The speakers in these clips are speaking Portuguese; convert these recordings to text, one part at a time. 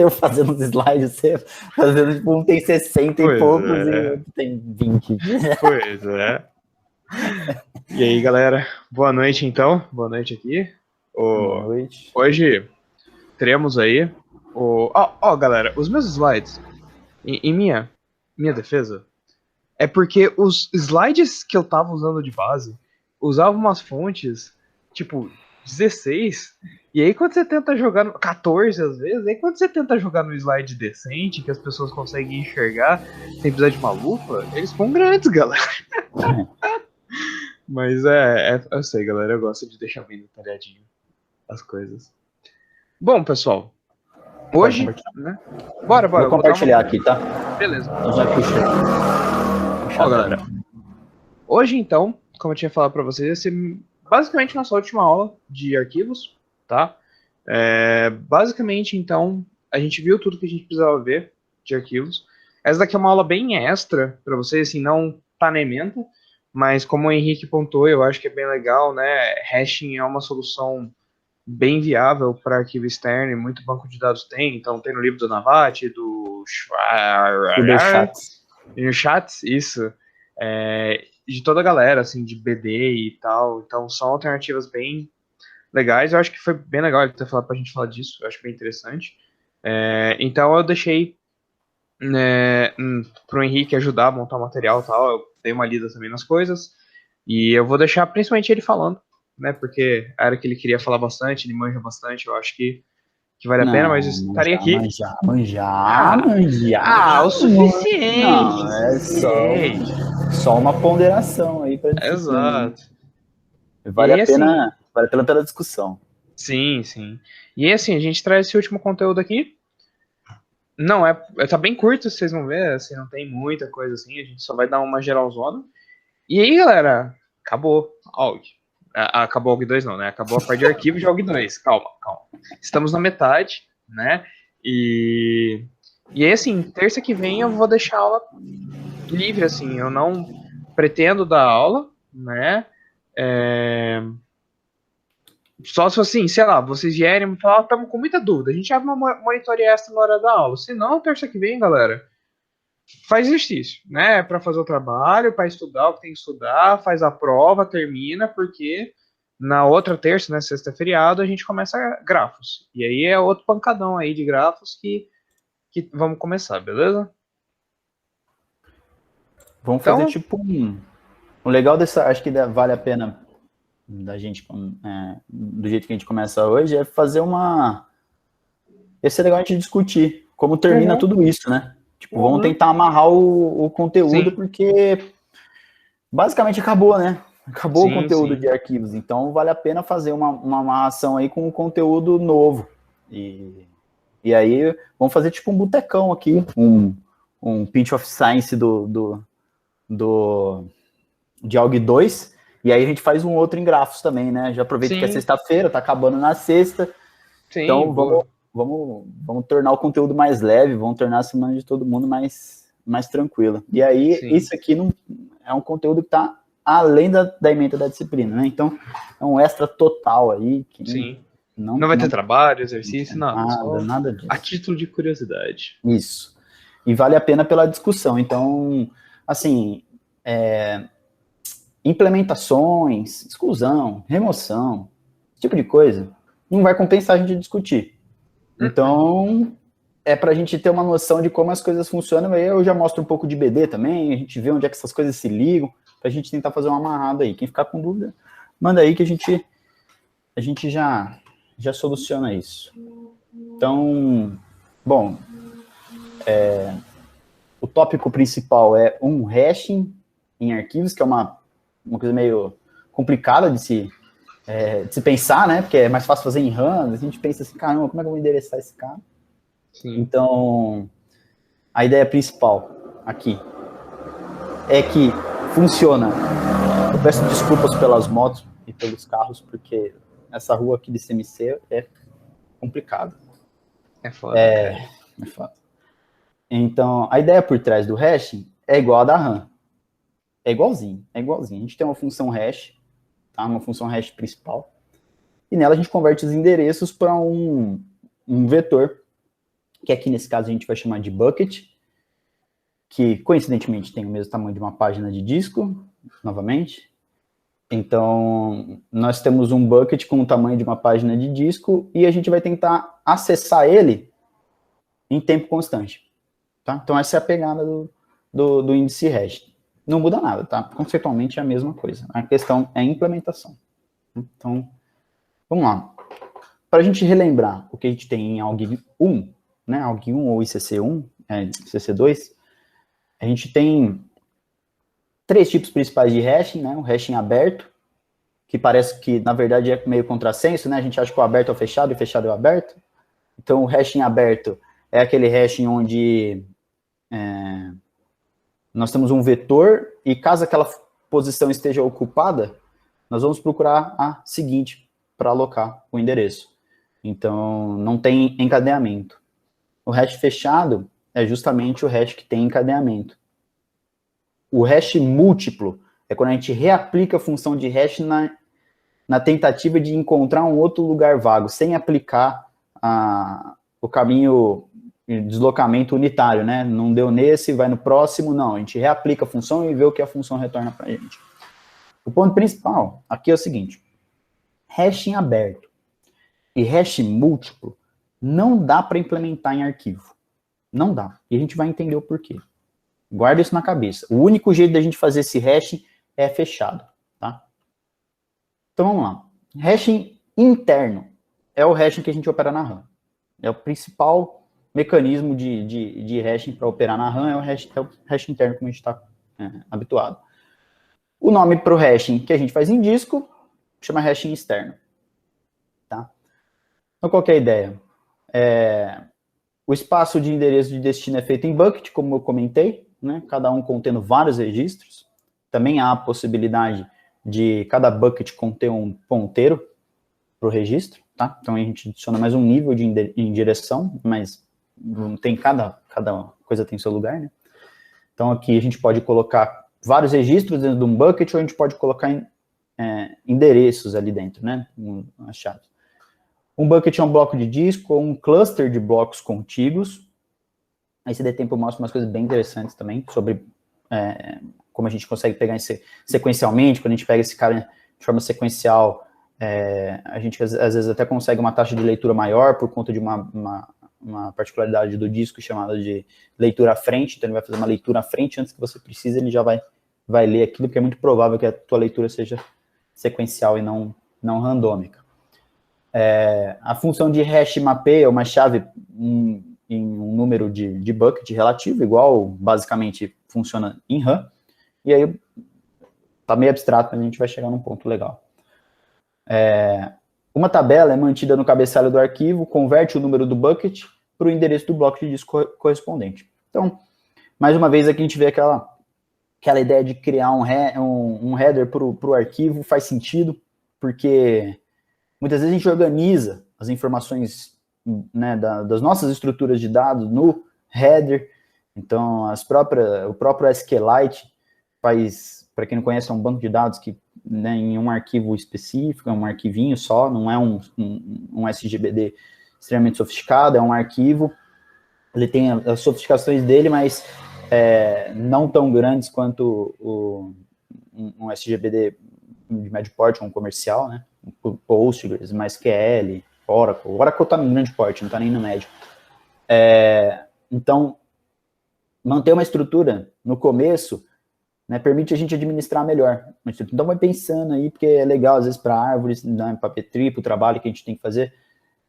eu fazendo os slides, você fazendo, tipo, um tem 60 e poucos e o outro tem 20. Pois é. E aí, galera, boa noite então, boa noite aqui. Boa noite. Hoje teremos aí galera, os meus slides, em minha defesa, é porque os slides que eu tava usando de base usavam umas fontes, tipo, 16, e aí quando você tenta jogar no 14 às vezes, aí quando você tenta jogar no slide decente, que as pessoas conseguem enxergar sem precisar de uma lupa, eles ficam grandes, galera. Mas eu sei, galera, eu gosto de deixar bem detalhadinho as coisas. Bom, pessoal, hoje, né? Bora. Vou compartilhar aqui, tá? Beleza. Eu já puxei. Ó, galera, hoje então, como eu tinha falado pra vocês, essa é basicamente nossa última aula de arquivos, tá? Basicamente, então, a gente viu tudo que a gente precisava ver de arquivos. Essa daqui é uma aula bem extra pra vocês, assim, não tá na ementa, mas como o Henrique pontuou, eu acho que é bem legal, né? Hashing é uma solução bem viável para arquivo externo e muito banco de dados tem. Então, tem no livro do Navati, do Chats, isso. De toda a galera, assim, de BD e tal. Então, são alternativas bem legais. Eu acho que foi bem legal ele ter falado pra gente falar disso. Eu acho bem interessante. Então, eu deixei pro Henrique ajudar a montar o material e tal. Eu dei uma lida também nas coisas. E eu vou deixar principalmente ele falando, né? Porque era que ele queria falar bastante, ele manja bastante. Eu acho que vale a pena, mas eu estaria aqui. Manjar. O suficiente. Não, é só uma ponderação aí para disciplina. Exato. Vale a pena pela discussão. Sim. E aí, assim, a gente traz esse último conteúdo aqui. Não, tá bem curto, vocês vão ver, assim, não tem muita coisa assim, a gente só vai dar uma geralzona. E aí, galera, acabou AUG. Acabou AUG 2 não, né? Acabou a parte de arquivo de AUG 2. Calma. Estamos na metade, né? E aí, assim, terça que vem eu vou deixar a aula livre, assim. Eu não pretendo dar aula, né? Só se, assim, sei lá, vocês vierem e falar, estamos com muita dúvida. A gente abre uma monitoria extra na hora da aula. Se não, terça que vem, galera, faz exercício, né? Para fazer o trabalho, para estudar o que tem que estudar, faz a prova, termina, porque na outra terça, né, sexta feriado, a gente começa grafos. E aí é outro pancadão aí de grafos que vamos começar, beleza? Vamos fazer tipo o legal dessa, acho que vale a pena da gente, do jeito que a gente começa hoje, é fazer ia ser legal a gente discutir como termina tudo isso, né? Tipo, vamos tentar amarrar o conteúdo, porque basicamente acabou, né? Acabou o conteúdo de arquivos, então vale a pena fazer uma amarração aí com o conteúdo novo. E aí, vamos fazer tipo um botecão aqui, um Pinch of Science de AUG 2, e aí a gente faz um outro em grafos também, né? Já aproveita que é sexta-feira, tá acabando na sexta, então vamos tornar o conteúdo mais leve, vamos tornar a semana de todo mundo mais tranquila. E aí, isso aqui não é um conteúdo que tá além da ementa da disciplina, né? Então, é um extra total aí. Não vai ter trabalho, exercício, nada disso. A título de curiosidade. Isso. E vale a pena pela discussão. Então, assim, implementações, exclusão, remoção, esse tipo de coisa, não vai compensar a gente discutir. Então, é para a gente ter uma noção de como as coisas funcionam. Aí eu já mostro um pouco de BD também, a gente vê onde é que essas coisas se ligam, para a gente tentar fazer uma amarrada aí. Quem ficar com dúvida, manda aí que a gente já soluciona isso. Então, bom, o tópico principal é um hashing em arquivos, que é uma coisa meio complicada de se pensar, né? Porque é mais fácil fazer em RAM, a gente pensa assim, caramba, como é que eu vou endereçar esse cara? Então, a ideia principal aqui é que funciona. Eu peço desculpas pelas motos e pelos carros, porque essa rua aqui de CMC é complicada. É foda, cara. É foda. Então, a ideia por trás do hashing é igual a da RAM. É igualzinho. A gente tem uma função hash, tá? Uma função hash principal, e nela a gente converte os endereços para um vetor que aqui nesse caso a gente vai chamar de bucket, que coincidentemente tem o mesmo tamanho de uma página de disco, novamente. Então, nós temos um bucket com o tamanho de uma página de disco e a gente vai tentar acessar ele em tempo constante. Tá? Então, essa é a pegada do índice hash. Não muda nada, tá? Conceitualmente é a mesma coisa. A questão é a implementação. Então, vamos lá. Para a gente relembrar o que a gente tem em ALG1, né? ALG1 ou ICC1, ICC2, a gente tem 3 tipos principais de hashing, né? O hashing aberto, que parece que, na verdade, é meio contrassenso, né? A gente acha que o aberto é o fechado e o fechado é o aberto. Então, o hashing aberto é aquele hashing onde nós temos um vetor e caso aquela posição esteja ocupada, nós vamos procurar a seguinte para alocar o endereço. Então, não tem encadeamento. O hash fechado é justamente o hash que tem encadeamento. O hash múltiplo é quando a gente reaplica a função de hash na tentativa de encontrar um outro lugar vago, sem aplicar o caminho de deslocamento unitário, né? Não deu nesse, vai no próximo, não. A gente reaplica a função e vê o que a função retorna para a gente. O ponto principal aqui é o seguinte: hashing aberto e hash múltiplo não dá para implementar em arquivo. Não dá. E a gente vai entender o porquê. Guarda isso na cabeça. O único jeito da gente fazer esse hashing é fechado, tá? Então vamos lá. Hashing interno é o hashing que a gente opera na RAM. É o principal mecanismo de hashing para operar na RAM, é o hash interno, como a gente está habituado. O nome para o hashing que a gente faz em disco chama hashing externo. Tá? Então, qual que é a ideia? O espaço de endereço de destino é feito em bucket, como eu comentei, né? Cada um contendo vários registros. Também há a possibilidade de cada bucket conter um ponteiro para o registro. Tá? Então, a gente adiciona mais um nível de direção, mas tem cada coisa tem seu lugar, né? Então, aqui a gente pode colocar vários registros dentro de um bucket, ou a gente pode colocar endereços ali dentro, né? As chaves. Um bucket é um bloco de disco ou um cluster de blocos contíguos. Aí, se der tempo, eu mostro umas coisas bem interessantes também sobre como a gente consegue pegar sequencialmente. Quando a gente pega esse cara de forma sequencial, a gente às vezes até consegue uma taxa de leitura maior por conta de uma particularidade do disco chamada de leitura à frente. Então, ele vai fazer uma leitura à frente antes que você precise, ele já vai ler aquilo, porque é muito provável que a tua leitura seja sequencial e não randômica. A função de hash mapeia uma chave em um número de bucket relativo, igual basicamente funciona em RAM, e aí tá meio abstrato, mas a gente vai chegar num ponto legal. Uma tabela é mantida no cabeçalho do arquivo, converte o número do bucket para o endereço do bloco de disco correspondente. Então, mais uma vez aqui a gente vê aquela ideia de criar um header para o arquivo, faz sentido, porque muitas vezes a gente organiza as informações, né, das nossas estruturas de dados no header. Então, o próprio SQLite faz, para quem não conhece, é um banco de dados que, né, em um arquivo específico, é um arquivinho só, não é um SGBD extremamente sofisticado, é um arquivo, ele tem as sofisticações dele, mas não tão grandes quanto um SGBD de médio porte, um comercial, né? Postgres, MySQL, Oracle. O Oracle está no grande porte, não está nem no médio. Então, manter uma estrutura no começo, né, permite a gente administrar melhor. Então, vai pensando aí, porque é legal, às vezes, para árvores, né, para Petri, para o trabalho que a gente tem que fazer,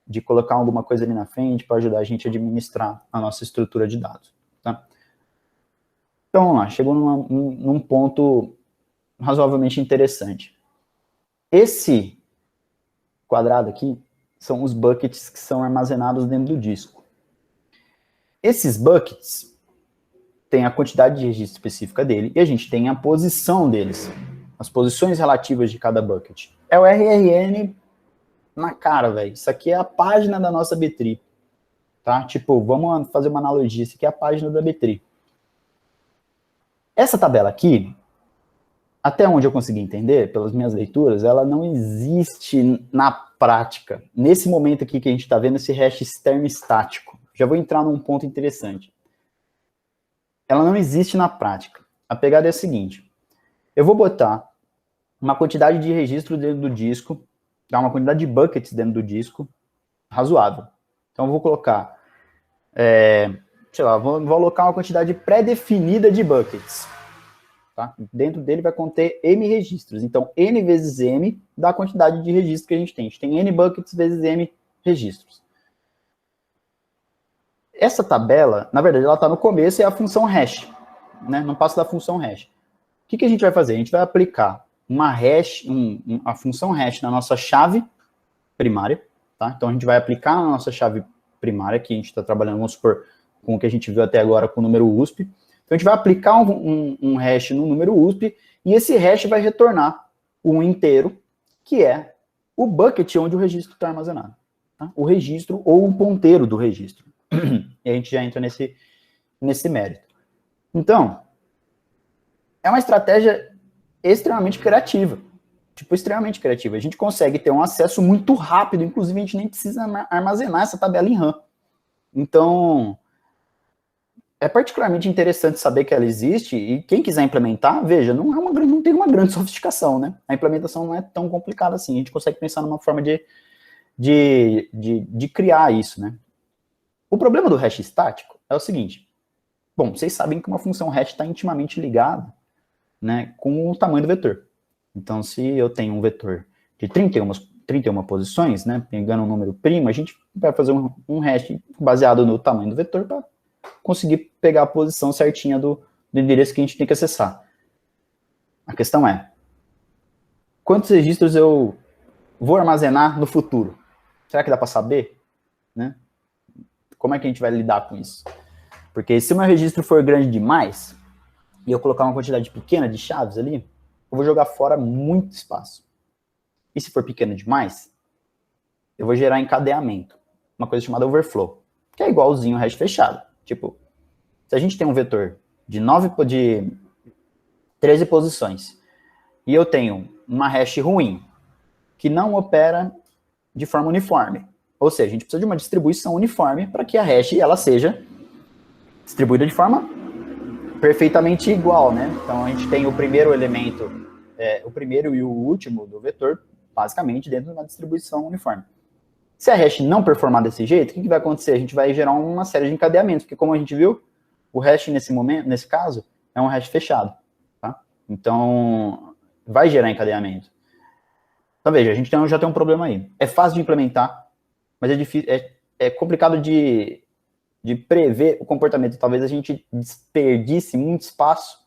de colocar alguma coisa ali na frente para ajudar a gente a administrar a nossa estrutura de dados. Tá? Então, vamos lá, chegou num ponto razoavelmente interessante. Esse quadrado aqui são os buckets que são armazenados dentro do disco. Esses buckets têm a quantidade de registro específica dele e a gente tem a posição deles, as posições relativas de cada bucket. É o RRN na cara, velho. Isso aqui é a página da nossa B-tree, tá? Tipo, vamos fazer uma analogia. Isso aqui é a página da B-tree. Essa tabela aqui, até onde eu consegui entender, pelas minhas leituras, ela não existe na prática. Nesse momento aqui que a gente está vendo esse hash externo estático, já vou entrar num ponto interessante. Ela não existe na prática. A pegada é a seguinte, eu vou botar uma quantidade de registro dentro do disco, uma quantidade de buckets dentro do disco razoável. Então eu vou colocar, sei lá, vou alocar uma quantidade pré-definida de buckets. Tá? Dentro dele vai conter M registros. Então, N vezes M dá a quantidade de registros que a gente tem. A gente tem N buckets vezes M registros. Essa tabela, na verdade, ela está no começo, é a função hash. Né? Não passa da função hash. O que a gente vai fazer? A gente vai aplicar uma hash, a função hash na nossa chave primária. Tá? Então, a gente vai aplicar na nossa chave primária, que a gente está trabalhando, vamos supor, com o que a gente viu até agora com o número USP. Então, a gente vai aplicar um hash no número USP, e esse hash vai retornar um inteiro, que é o bucket onde o registro está armazenado. Tá? O registro ou um ponteiro do registro. E a gente já entra nesse mérito. Então, é uma estratégia extremamente criativa. Tipo, extremamente criativa. A gente consegue ter um acesso muito rápido, inclusive a gente nem precisa armazenar essa tabela em RAM. Então, é particularmente interessante saber que ela existe, e quem quiser implementar, veja, não tem uma grande sofisticação, né? A implementação não é tão complicada assim, a gente consegue pensar numa forma de criar isso, né? O problema do hash estático é o seguinte, bom, vocês sabem que uma função hash está intimamente ligada, né, com o tamanho do vetor. Então, se eu tenho um vetor de 31 posições, né, pegando um número primo, a gente vai fazer um hash baseado no tamanho do vetor para conseguir pegar a posição certinha do endereço que a gente tem que acessar. A questão é, quantos registros eu vou armazenar no futuro? Será que dá para saber? Né? Como é que a gente vai lidar com isso? Porque se o meu registro for grande demais, e eu colocar uma quantidade pequena de chaves ali, eu vou jogar fora muito espaço. E se for pequeno demais, eu vou gerar encadeamento. Uma coisa chamada overflow, que é igualzinho ao hash fechado. Tipo, se a gente tem um vetor de 13 posições, e eu tenho uma hash ruim, que não opera de forma uniforme, ou seja, a gente precisa de uma distribuição uniforme para que a hash ela seja distribuída de forma perfeitamente igual, né? Então, a gente tem o primeiro elemento, o primeiro e o último do vetor, basicamente, dentro de uma distribuição uniforme. Se a hash não performar desse jeito, o que vai acontecer? A gente vai gerar uma série de encadeamentos, porque como a gente viu, o hash nesse caso, é um hash fechado, tá? Então, vai gerar encadeamento. Então, veja, a gente já tem um problema aí. É fácil de implementar, mas é difícil, é complicado de prever o comportamento. Talvez a gente desperdice muito espaço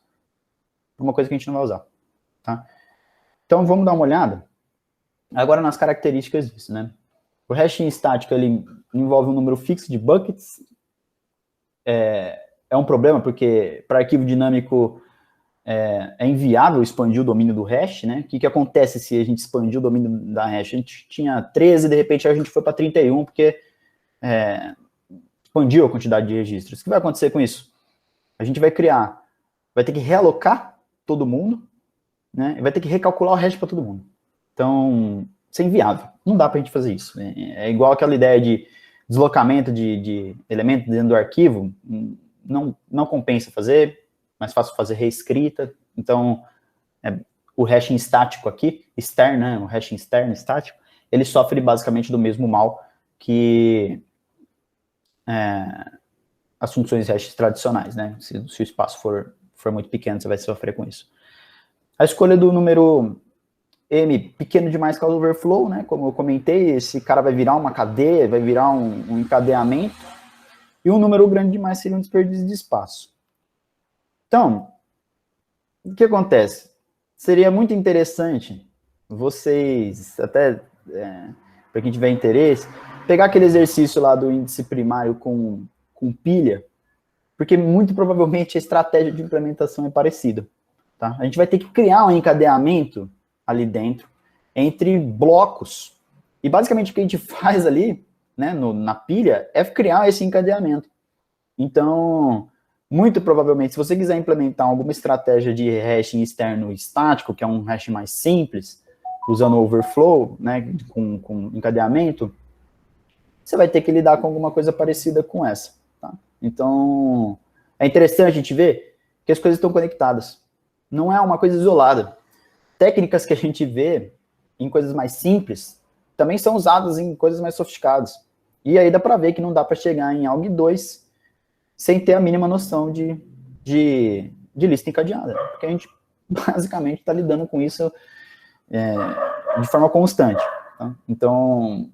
para uma coisa que a gente não vai usar, tá? Então, vamos dar uma olhada agora nas características disso, né? O hashing estático, ele envolve um número fixo de buckets. É um problema, porque para arquivo dinâmico é inviável expandir o domínio do hash, né? O que acontece se a gente expandir o domínio da hash? A gente tinha 13, de repente a gente foi para 31, porque expandiu a quantidade de registros. O que vai acontecer com isso? A gente vai ter que realocar todo mundo, né? E vai ter que recalcular o hash para todo mundo. Então, isso é inviável. Não dá para a gente fazer isso. É igual aquela ideia de deslocamento de elementos dentro do arquivo. Não compensa fazer, mais fácil fazer reescrita. Então, o hashing estático aqui, externo, né? O hashing externo estático, ele sofre basicamente do mesmo mal que as funções hash tradicionais, né? Se o espaço for muito pequeno, você vai sofrer com isso. A escolha do número M pequeno demais causa overflow, né? Como eu comentei, esse cara vai virar uma cadeia, vai virar um encadeamento. E um número grande demais seria um desperdício de espaço. Então, o que acontece? Seria muito interessante vocês, até para quem tiver interesse, pegar aquele exercício lá do índice primário com pilha, porque muito provavelmente a estratégia de implementação é parecida. Tá? A gente vai ter que criar um encadeamento ali dentro, entre blocos. E basicamente o que a gente faz ali, né, na pilha, é criar esse encadeamento. Então, muito provavelmente, se você quiser implementar alguma estratégia de hashing externo estático, que é um hash mais simples, usando overflow, né, com encadeamento, você vai ter que lidar com alguma coisa parecida com essa. Tá? Então, é interessante a gente ver que as coisas estão conectadas. Não é uma coisa isolada. Técnicas que a gente vê em coisas mais simples também são usadas em coisas mais sofisticadas. E aí dá para ver que não dá para chegar em ALG 2 sem ter a mínima noção de lista encadeada. Porque a gente basicamente está lidando com isso de forma constante. Tá? Então,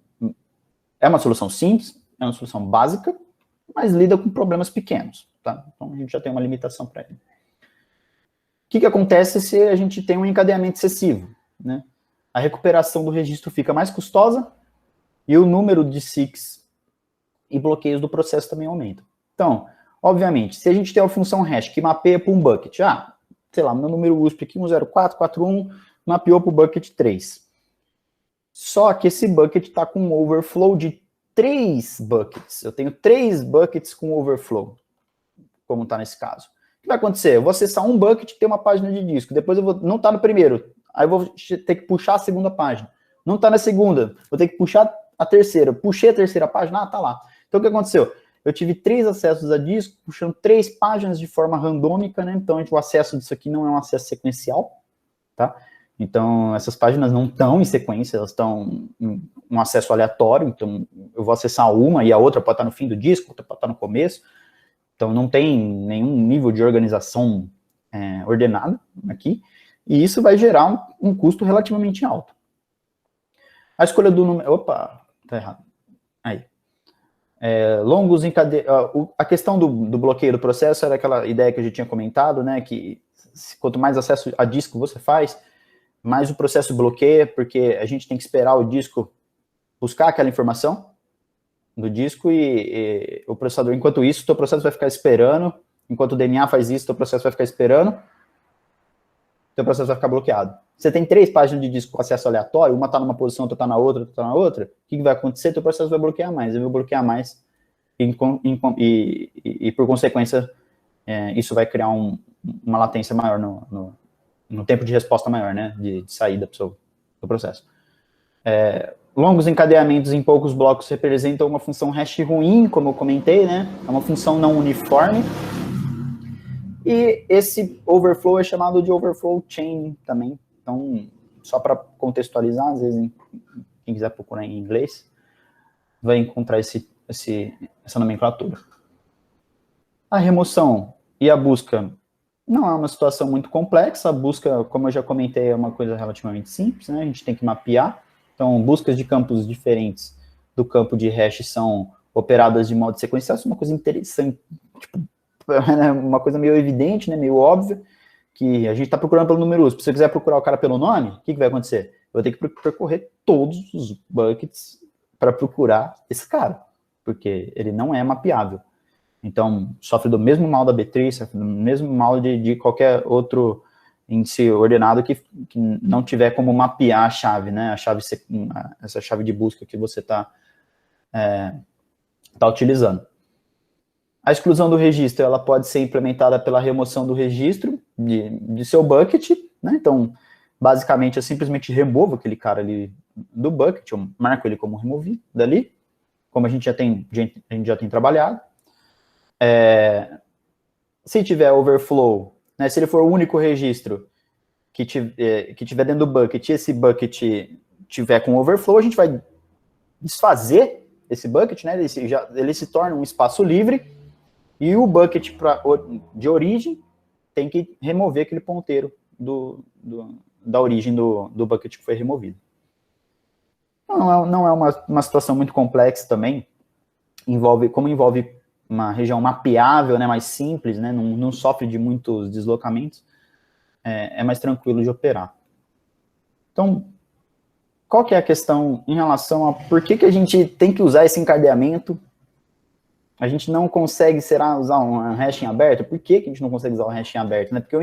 é uma solução simples, é uma solução básica, mas lida com problemas pequenos. Tá? Então, a gente já tem uma limitação para ele. O que acontece se a gente tem um encadeamento excessivo? Né? A recuperação do registro fica mais custosa e o número de SICs e bloqueios do processo também aumenta. Então, obviamente, se a gente tem uma função hash que mapeia para um bucket, sei lá, meu número USP aqui, 10441, mapeou para o bucket 3. Só que esse bucket está com um overflow de 3 buckets. Eu tenho 3 buckets com overflow, como está nesse caso. O que vai acontecer? Eu vou acessar um bucket e ter uma página de disco. Depois eu vou, não está no primeiro. Aí eu vou ter que puxar a segunda página. Não está na segunda. Vou ter que puxar a terceira. Puxei a terceira página, está lá. Então o que aconteceu? Eu tive 3 acessos a disco, puxando 3 páginas de forma randômica, né? Então o acesso disso aqui não é um acesso sequencial, tá? Então essas páginas não estão em sequência, elas estão em um acesso aleatório. Então eu vou acessar uma e a outra pode estar no fim do disco, outra pode estar no começo. Então, não tem nenhum nível de organização ordenado aqui, e isso vai gerar um custo relativamente alto. A escolha do número... Opa, tá errado. Aí. Longos a questão do bloqueio do processo era aquela ideia que a gente tinha comentado, né, que quanto mais acesso a disco você faz, mais o processo bloqueia, porque a gente tem que esperar o disco buscar aquela informação do disco e o processador, enquanto isso, o teu processo vai ficar esperando, enquanto o DNA faz isso, o teu processo vai ficar esperando, o teu processo vai ficar bloqueado. Você tem 3 páginas de disco com acesso aleatório, uma está numa posição, outra está na outra, outra está na outra, o que vai acontecer? Teu processo vai bloquear mais, ele vai bloquear mais, e por consequência, isso vai criar uma latência maior no tempo de resposta maior, né, de saída do processo. Longos encadeamentos em poucos blocos representam uma função hash ruim, como eu comentei, né? É uma função não uniforme. E esse overflow é chamado de overflow chain também. Então, só para contextualizar, às vezes, quem quiser procurar em inglês, vai encontrar essa nomenclatura. A remoção e a busca não é uma situação muito complexa. A busca, como eu já comentei, é uma coisa relativamente simples, né? A gente tem que mapear. Então, buscas de campos diferentes do campo de hash são operadas de modo sequencial. Isso é uma coisa interessante, tipo, uma coisa meio evidente, né, meio óbvia, que a gente está procurando pelo número USP. Se você quiser procurar o cara pelo nome, o que vai acontecer? Eu vou ter que percorrer todos os buckets para procurar esse cara, porque ele não é mapeável. Então, sofre do mesmo mal da B3, sofre do mesmo mal de qualquer outro índice ordenado que não tiver como mapear a chave, né? Essa chave de busca que você está utilizando. A exclusão do registro, ela pode ser implementada pela remoção do registro de seu bucket, né? Então, basicamente, eu simplesmente removo aquele cara ali do bucket, eu marco ele como removido dali, como a gente já tem trabalhado. Se tiver overflow, né, se ele for o único registro que tiver dentro do bucket, e esse bucket tiver com overflow, a gente vai desfazer esse bucket, né, ele se torna um espaço livre, e o bucket de origem tem que remover aquele ponteiro da origem do bucket que foi removido. Não é uma situação muito complexa também, como envolve uma região mapeável, né, mais simples, né, não sofre de muitos deslocamentos, é mais tranquilo de operar. Então, qual que é a questão em relação a por que a gente tem que usar esse encadeamento? A gente não consegue, usar um hash em aberto? Por que a gente não consegue usar o hash em aberto? Né? Porque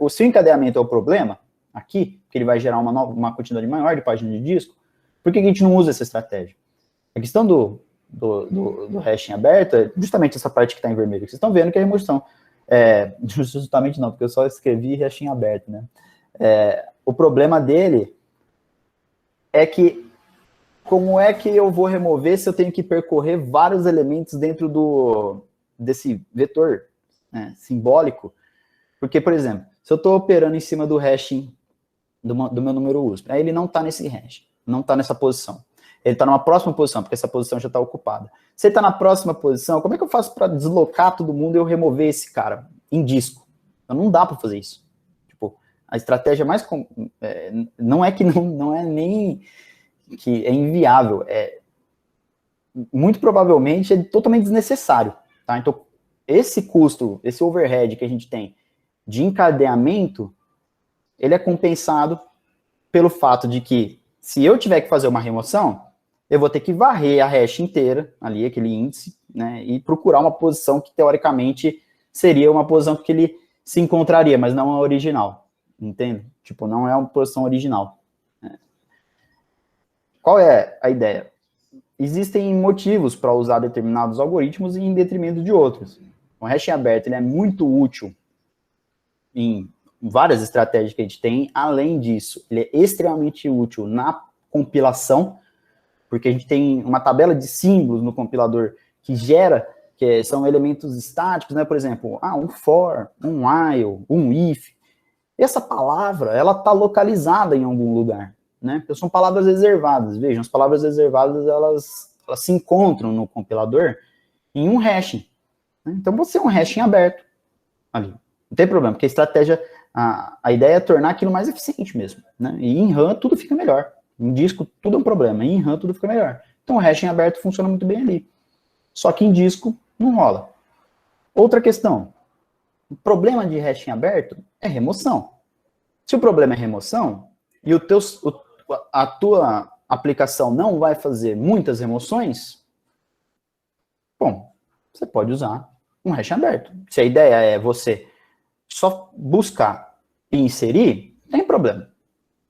se o encadeamento é o problema, aqui, que ele vai gerar uma quantidade maior de páginas de disco, por que a gente não usa essa estratégia? A questão do hash em aberto é justamente essa parte que está em vermelho, que vocês estão vendo que é a remoção. Justamente não, porque eu só escrevi hash em aberto, né? O problema dele é que como é que eu vou remover se eu tenho que percorrer vários elementos dentro desse vetor, né, simbólico? Porque, por exemplo, se eu estou operando em cima do hashing do meu número USP, aí ele não está nesse hash, não está nessa posição. Ele está numa próxima posição, porque essa posição já está ocupada. Se ele está na próxima posição, como é que eu faço para deslocar todo mundo e eu remover esse cara em disco? Então, não dá para fazer isso. Tipo, a estratégia mais... não é que não é nem que é inviável, muito provavelmente é totalmente desnecessário. Tá? Então, esse custo, esse overhead que a gente tem de encadeamento, ele é compensado pelo fato de que, se eu tiver que fazer uma remoção, eu vou ter que varrer a hash inteira, ali, aquele índice, né, e procurar uma posição que, teoricamente, seria uma posição que ele se encontraria, mas não a original, entende? Tipo, não é uma posição original. Qual é a ideia? Existem motivos para usar determinados algoritmos em detrimento de outros. O hashing aberto ele é muito útil em várias estratégias que a gente tem. Além disso, ele é extremamente útil na compilação, porque a gente tem uma tabela de símbolos no compilador que gera, são elementos estáticos, né? Por exemplo, um for, um while, um if. Essa palavra, ela está localizada em algum lugar, né? Porque são palavras reservadas. Vejam, as palavras reservadas, elas se encontram no compilador em um hashing. Né? Então, você é um hashing aberto ali. Não tem problema, porque a estratégia, a ideia é tornar aquilo mais eficiente mesmo, né? E em RAM tudo fica melhor. Em disco tudo é um problema, em RAM tudo fica melhor. Então o hashing aberto funciona muito bem ali. Só que em disco não rola. Outra questão, o problema de hashing aberto é remoção. Se o problema é remoção, e a tua aplicação não vai fazer muitas remoções, bom, você pode usar um hashing aberto. Se a ideia é você só buscar e inserir, não tem problema.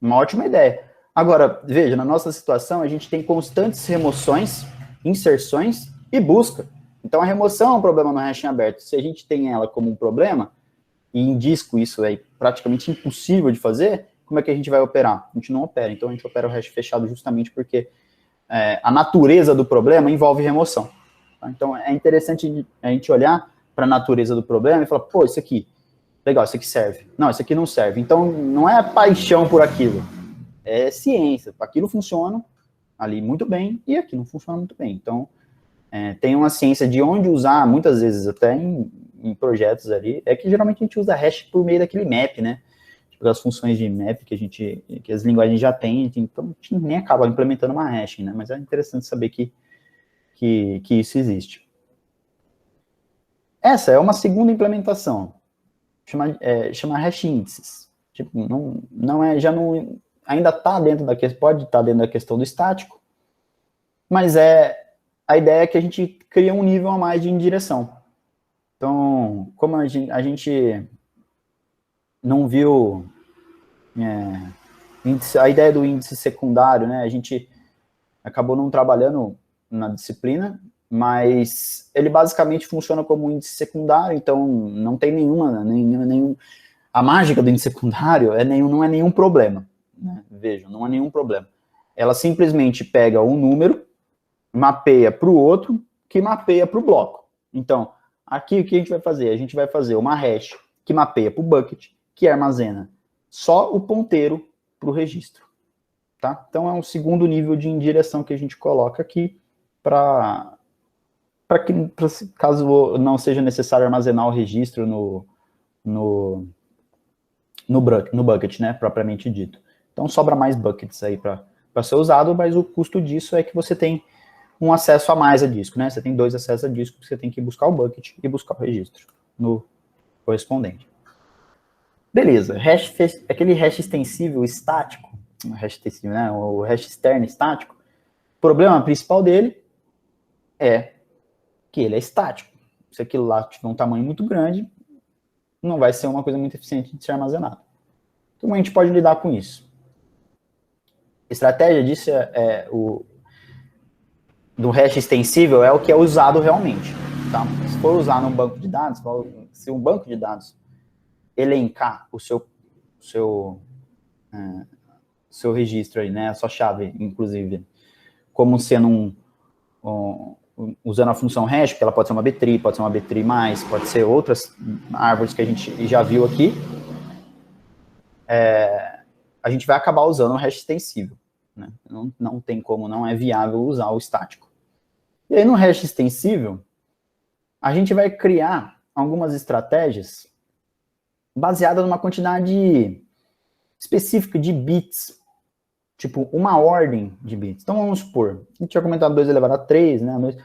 Uma ótima ideia. Agora, veja, na nossa situação, a gente tem constantes remoções, inserções e busca. Então, a remoção é um problema no hashing aberto. Se a gente tem ela como um problema, e em disco isso é praticamente impossível de fazer, como é que a gente vai operar? A gente não opera. Então, a gente opera o hash fechado justamente porque a natureza do problema envolve remoção. Tá? Então, é interessante a gente olhar para a natureza do problema e falar, pô, isso aqui, legal, isso aqui serve. Não, isso aqui não serve. Então, não é paixão por aquilo. É ciência. Aquilo funciona ali muito bem e aqui não funciona muito bem. Então, tem uma ciência de onde usar, muitas vezes até em projetos ali, é que geralmente a gente usa hash por meio daquele map, né? Tipo, as funções de map que as linguagens já têm, então a gente nem acaba implementando uma hash, né? Mas é interessante saber que isso existe. Essa é uma segunda implementação, chama hash índices. Tipo, ainda está dentro pode estar dentro da questão do estático, mas a ideia é que a gente cria um nível a mais de indireção. Então, como a gente não viu a ideia do índice secundário, né? A gente acabou não trabalhando na disciplina, mas ele basicamente funciona como um índice secundário, então não tem nenhum a mágica do índice secundário não é nenhum problema. Né? Vejam, não é nenhum problema. Ela simplesmente pega um número, mapeia para o outro, que mapeia para o bloco. Então, aqui o que a gente vai fazer? A gente vai fazer uma hash que mapeia para o bucket, que armazena só o ponteiro para o registro. Tá? Então, é um segundo nível de indireção que a gente coloca aqui para caso não seja necessário armazenar o registro no bucket, né, propriamente dito. Então, sobra mais buckets aí para ser usado, mas o custo disso é que você tem um acesso a mais a disco, né? Você tem 2 acessos a disco, você tem que buscar o bucket e buscar o registro no correspondente. Beleza, aquele hash extensível estático, né? O hash externo estático, o problema principal dele é que ele é estático. Se aquilo lá tiver um tamanho muito grande, não vai ser uma coisa muito eficiente de ser armazenado. Então, a gente pode lidar com isso. A estratégia disso do hash extensível é o que é usado realmente. Tá? Se for usar num banco de dados, se um banco de dados elencar o seu registro aí, né, a sua chave, inclusive, como sendo usando a função hash, que ela pode ser uma B-tree, pode ser uma B-tree+, pode ser outras árvores que a gente já viu aqui, a gente vai acabar usando o hash extensível. Né? Não tem como, não é viável usar o estático. E aí no hash extensível, a gente vai criar algumas estratégias baseadas numa quantidade específica de bits, tipo uma ordem de bits. Então vamos supor, a gente tinha comentado 2 elevado a 3, né?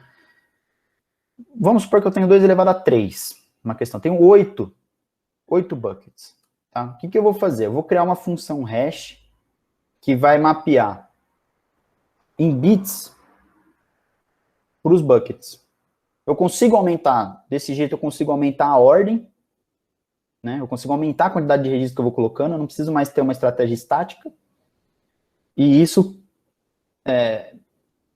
Vamos supor que eu tenho 2 elevado a 3, uma questão. Tenho 8 buckets. Tá? O que eu vou fazer? Eu vou criar uma função hash que vai mapear em bits para os buckets. Eu consigo aumentar, desse jeito eu consigo aumentar a ordem, né? Eu consigo aumentar a quantidade de registros que eu vou colocando, eu não preciso mais ter uma estratégia estática, e isso é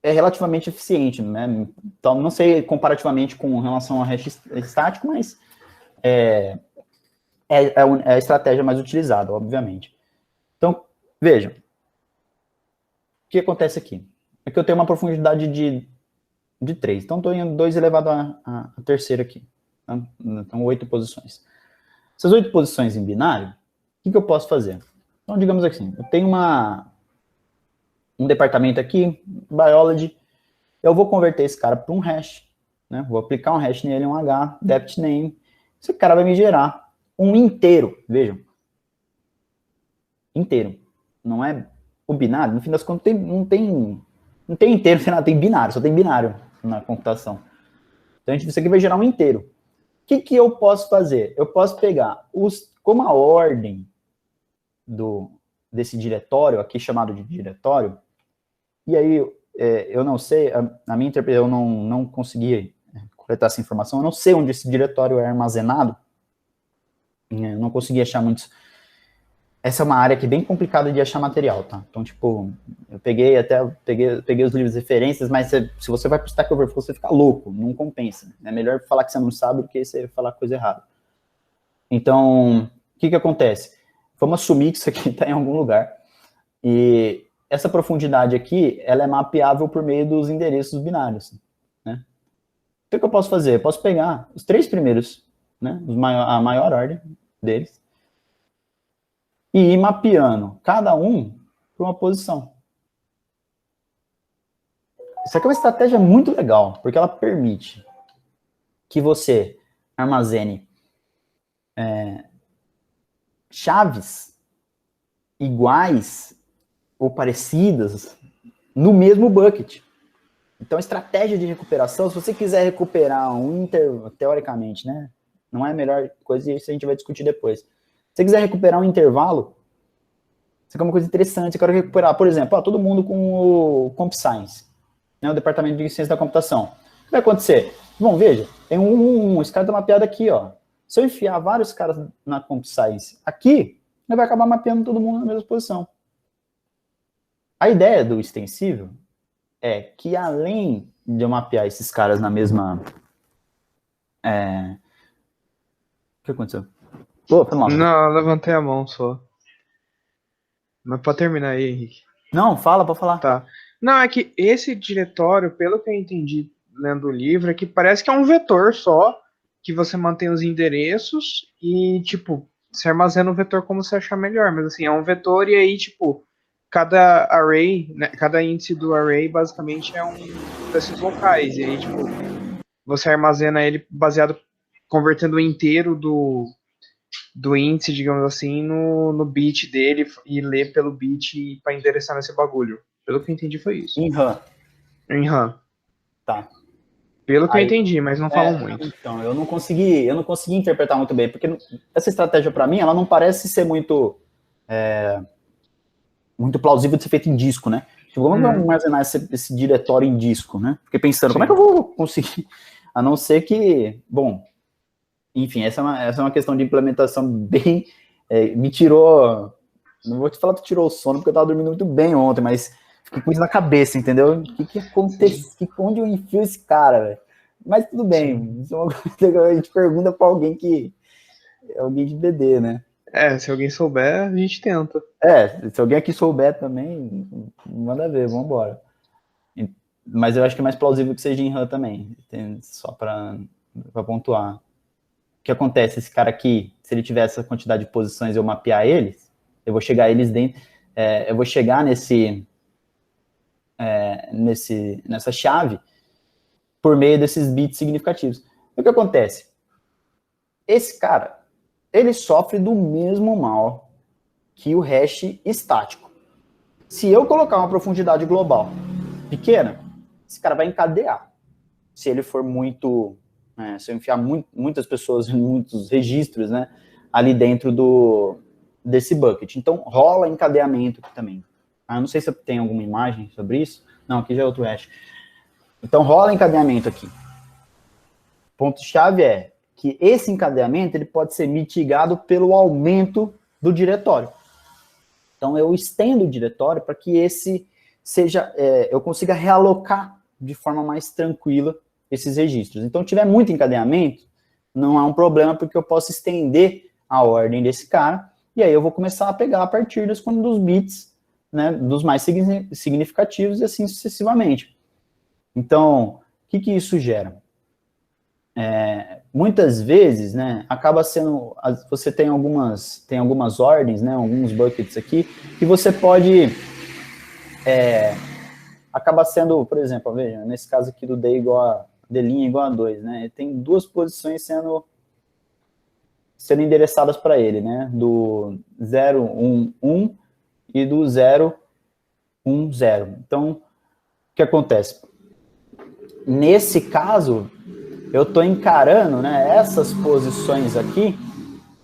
relativamente eficiente, né? Então, não sei comparativamente com relação ao hash estático, mas é a estratégia mais utilizada, obviamente. Então, vejam, o que acontece aqui? É que eu tenho uma profundidade de 3, então estou em 2 elevado a terceira aqui. Então, 8 posições. Essas 8 posições em binário, o que eu posso fazer? Então, digamos assim, eu tenho um departamento aqui, biology, eu vou converter esse cara para um hash, né? Vou aplicar um hash nele, um H, depth name, esse cara vai me gerar um inteiro, vejam, inteiro, não é o binário, no fim das contas não tem inteiro, tem binário, só tem binário na computação. Então, isso aqui vai gerar um inteiro. O que eu posso fazer? Eu posso pegar como a ordem desse diretório, aqui chamado de diretório, e aí eu não sei, na minha interpretação eu não consegui coletar essa informação, eu não sei onde esse diretório é armazenado, eu não consegui achar muitos. Essa é uma área que é bem complicada de achar material, tá? Então, tipo, eu peguei os livros de referências, mas se você vai pro Stack Overflow, você fica louco, não compensa. É melhor falar que você não sabe do que você falar coisa errada. Então, o que acontece? Vamos assumir que isso aqui está em algum lugar. E essa profundidade aqui, ela é mapeável por meio dos endereços binários, né? Então, o que eu posso fazer? Eu posso pegar os 3 primeiros, né? A maior ordem deles, e ir mapeando cada um para uma posição. Isso aqui é uma estratégia muito legal, porque ela permite que você armazene chaves iguais ou parecidas no mesmo bucket. Então, estratégia de recuperação, se você quiser recuperar teoricamente, né? Não é a melhor coisa, e isso a gente vai discutir depois. Se você quiser recuperar um intervalo, isso aqui é uma coisa interessante, eu quero recuperar, por exemplo, todo mundo com o Comp Science, né, o departamento de ciência da computação. O que vai acontecer? Bom, veja, tem esse cara está mapeado aqui, ó. Se eu enfiar vários caras na Comp Science aqui, ele vai acabar mapeando todo mundo na mesma posição. A ideia do extensível é que, além de eu mapear esses caras na mesma... O que aconteceu? Não, levantei a mão só. Mas pode terminar aí, Henrique. Não, pode falar. Tá. Não, é que esse diretório, pelo que eu entendi lendo o livro, é que parece que é um vetor só, que você mantém os endereços e, tipo, você armazena o vetor como você achar melhor. Mas, assim, é um vetor e aí, tipo, cada array, né, cada índice do array, basicamente, é um desses locais. E aí, tipo, você armazena ele baseado, convertendo o inteiro do índice, digamos assim, no bit dele e ler pelo bit para endereçar nesse bagulho. Pelo que eu entendi foi isso. Em RAM. Em RAM. Tá. Pelo que eu entendi, mas não falam muito. Então, eu não consegui interpretar muito bem, porque essa estratégia, para mim, ela não parece ser muito plausível de ser feita em disco, né? Tipo, como é que eu vou armazenar esse diretório em disco, né? Fiquei pensando, como é que eu vou conseguir? A não ser que, bom, enfim, essa é uma questão de implementação bem... me tirou... Não vou te falar que tirou o sono, porque eu tava dormindo muito bem ontem, mas fiquei com isso na cabeça, entendeu? O que aconteceu? Onde eu enfio esse cara, velho? Mas tudo bem, isso é uma coisa que a gente pergunta pra alguém que... alguém de BD, né? Se alguém souber, a gente tenta. Se alguém aqui souber também, manda ver, vambora. Mas eu acho que é mais plausível que seja em RAM também, só para pontuar. O que acontece? Esse cara aqui, se ele tiver essa quantidade de posições e eu mapear eles, eu vou chegar a eles dentro, eu vou chegar nessa chave por meio desses bits significativos. O que acontece? Esse cara, ele sofre do mesmo mal que o hash estático. Se eu colocar uma profundidade global pequena, esse cara vai encadear. Se ele for muito, se eu enfiar muitas pessoas em muitos registros, né, ali dentro desse bucket. Então, rola encadeamento aqui também. Eu não sei se tem alguma imagem sobre isso. Não, aqui já é outro hash. Então, rola encadeamento aqui. O ponto-chave é que esse encadeamento ele pode ser mitigado pelo aumento do diretório. Então, eu estendo o diretório para que eu consiga realocar de forma mais tranquila esses registros. Então, se tiver muito encadeamento, não é um problema, porque eu posso estender a ordem desse cara, e aí eu vou começar a pegar a partir dos bits, né, dos mais significativos, e assim sucessivamente. Então, o que isso gera? Muitas vezes, né, acaba sendo, você tem algumas ordens, né, alguns buckets aqui, que você pode, acaba sendo, por exemplo, veja, nesse caso aqui do D igual a 2, né, tem duas posições sendo endereçadas para ele, né, do 0, 1, 1 e do 0, 1, 0. Então, o que acontece? Nesse caso, eu estou encarando, né, essas posições aqui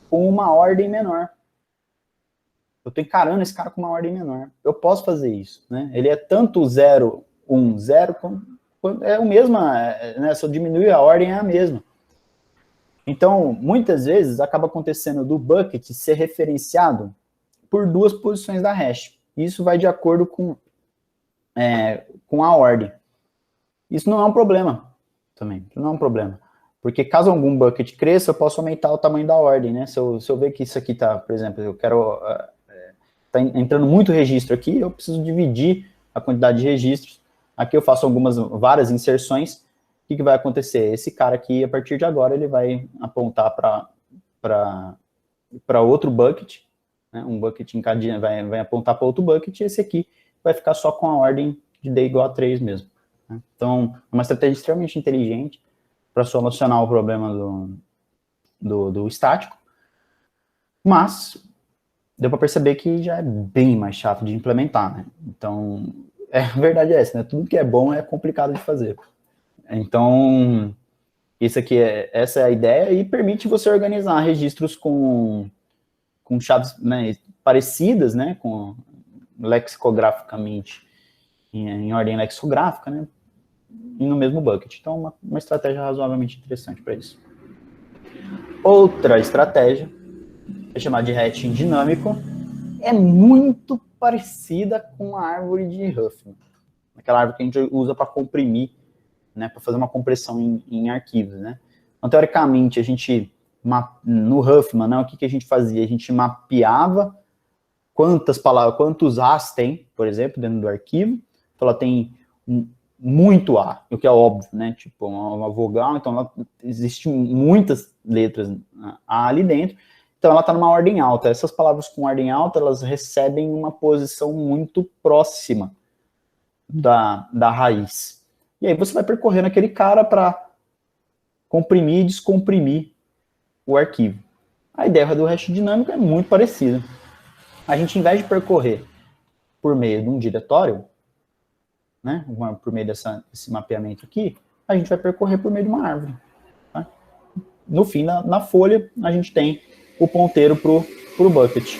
com uma ordem menor. Eu estou encarando esse cara com uma ordem menor. Eu posso fazer isso, né? Ele é tanto 0, 1, 0, é o mesmo, né? Se eu diminuir a ordem, é a mesma. Então, muitas vezes, acaba acontecendo do bucket ser referenciado por duas posições da hash. Isso vai de acordo com a ordem. Isso não é um problema também, não é um problema. Porque caso algum bucket cresça, eu posso aumentar o tamanho da ordem, né? Se eu ver que isso aqui tá, por exemplo, eu quero... tá entrando muito registro aqui, eu preciso dividir a quantidade de registros. Aqui eu faço várias inserções. O que vai acontecer? Esse cara aqui, a partir de agora, ele vai apontar para outro bucket, né? Um bucket encadeia, vai apontar para outro bucket, e esse aqui vai ficar só com a ordem de D igual a 3 mesmo. Né? Então, é uma estratégia extremamente inteligente para solucionar o problema do estático, mas deu para perceber que já é bem mais chato de implementar, né? Então, a verdade é essa, né? Tudo que é bom é complicado de fazer. Então, essa é a ideia, e permite você organizar registros com chaves, né, parecidas, né, lexicograficamente, em ordem lexicográfica, né, e no mesmo bucket. Então, uma estratégia razoavelmente interessante para isso. Outra estratégia é chamada de hatching dinâmico. É muito parecida com a árvore de Huffman, aquela árvore que a gente usa para comprimir, né, para fazer uma compressão em arquivos, né. Então, teoricamente, a gente, no Huffman, né, o que a gente fazia? A gente mapeava quantos A's tem, por exemplo, dentro do arquivo. Então, ela tem muito A, o que é óbvio, né? Tipo, uma vogal, então existem muitas letras A ali dentro, então ela está numa ordem alta. Essas palavras com ordem alta, elas recebem uma posição muito próxima da raiz. E aí você vai percorrendo aquele cara para comprimir e descomprimir o arquivo. A ideia do hash dinâmico é muito parecida. A gente, em vez de percorrer por meio de um diretório, né, por meio desse mapeamento aqui, a gente vai percorrer por meio de uma árvore. Tá? No fim, na folha, a gente tem o ponteiro para o bucket.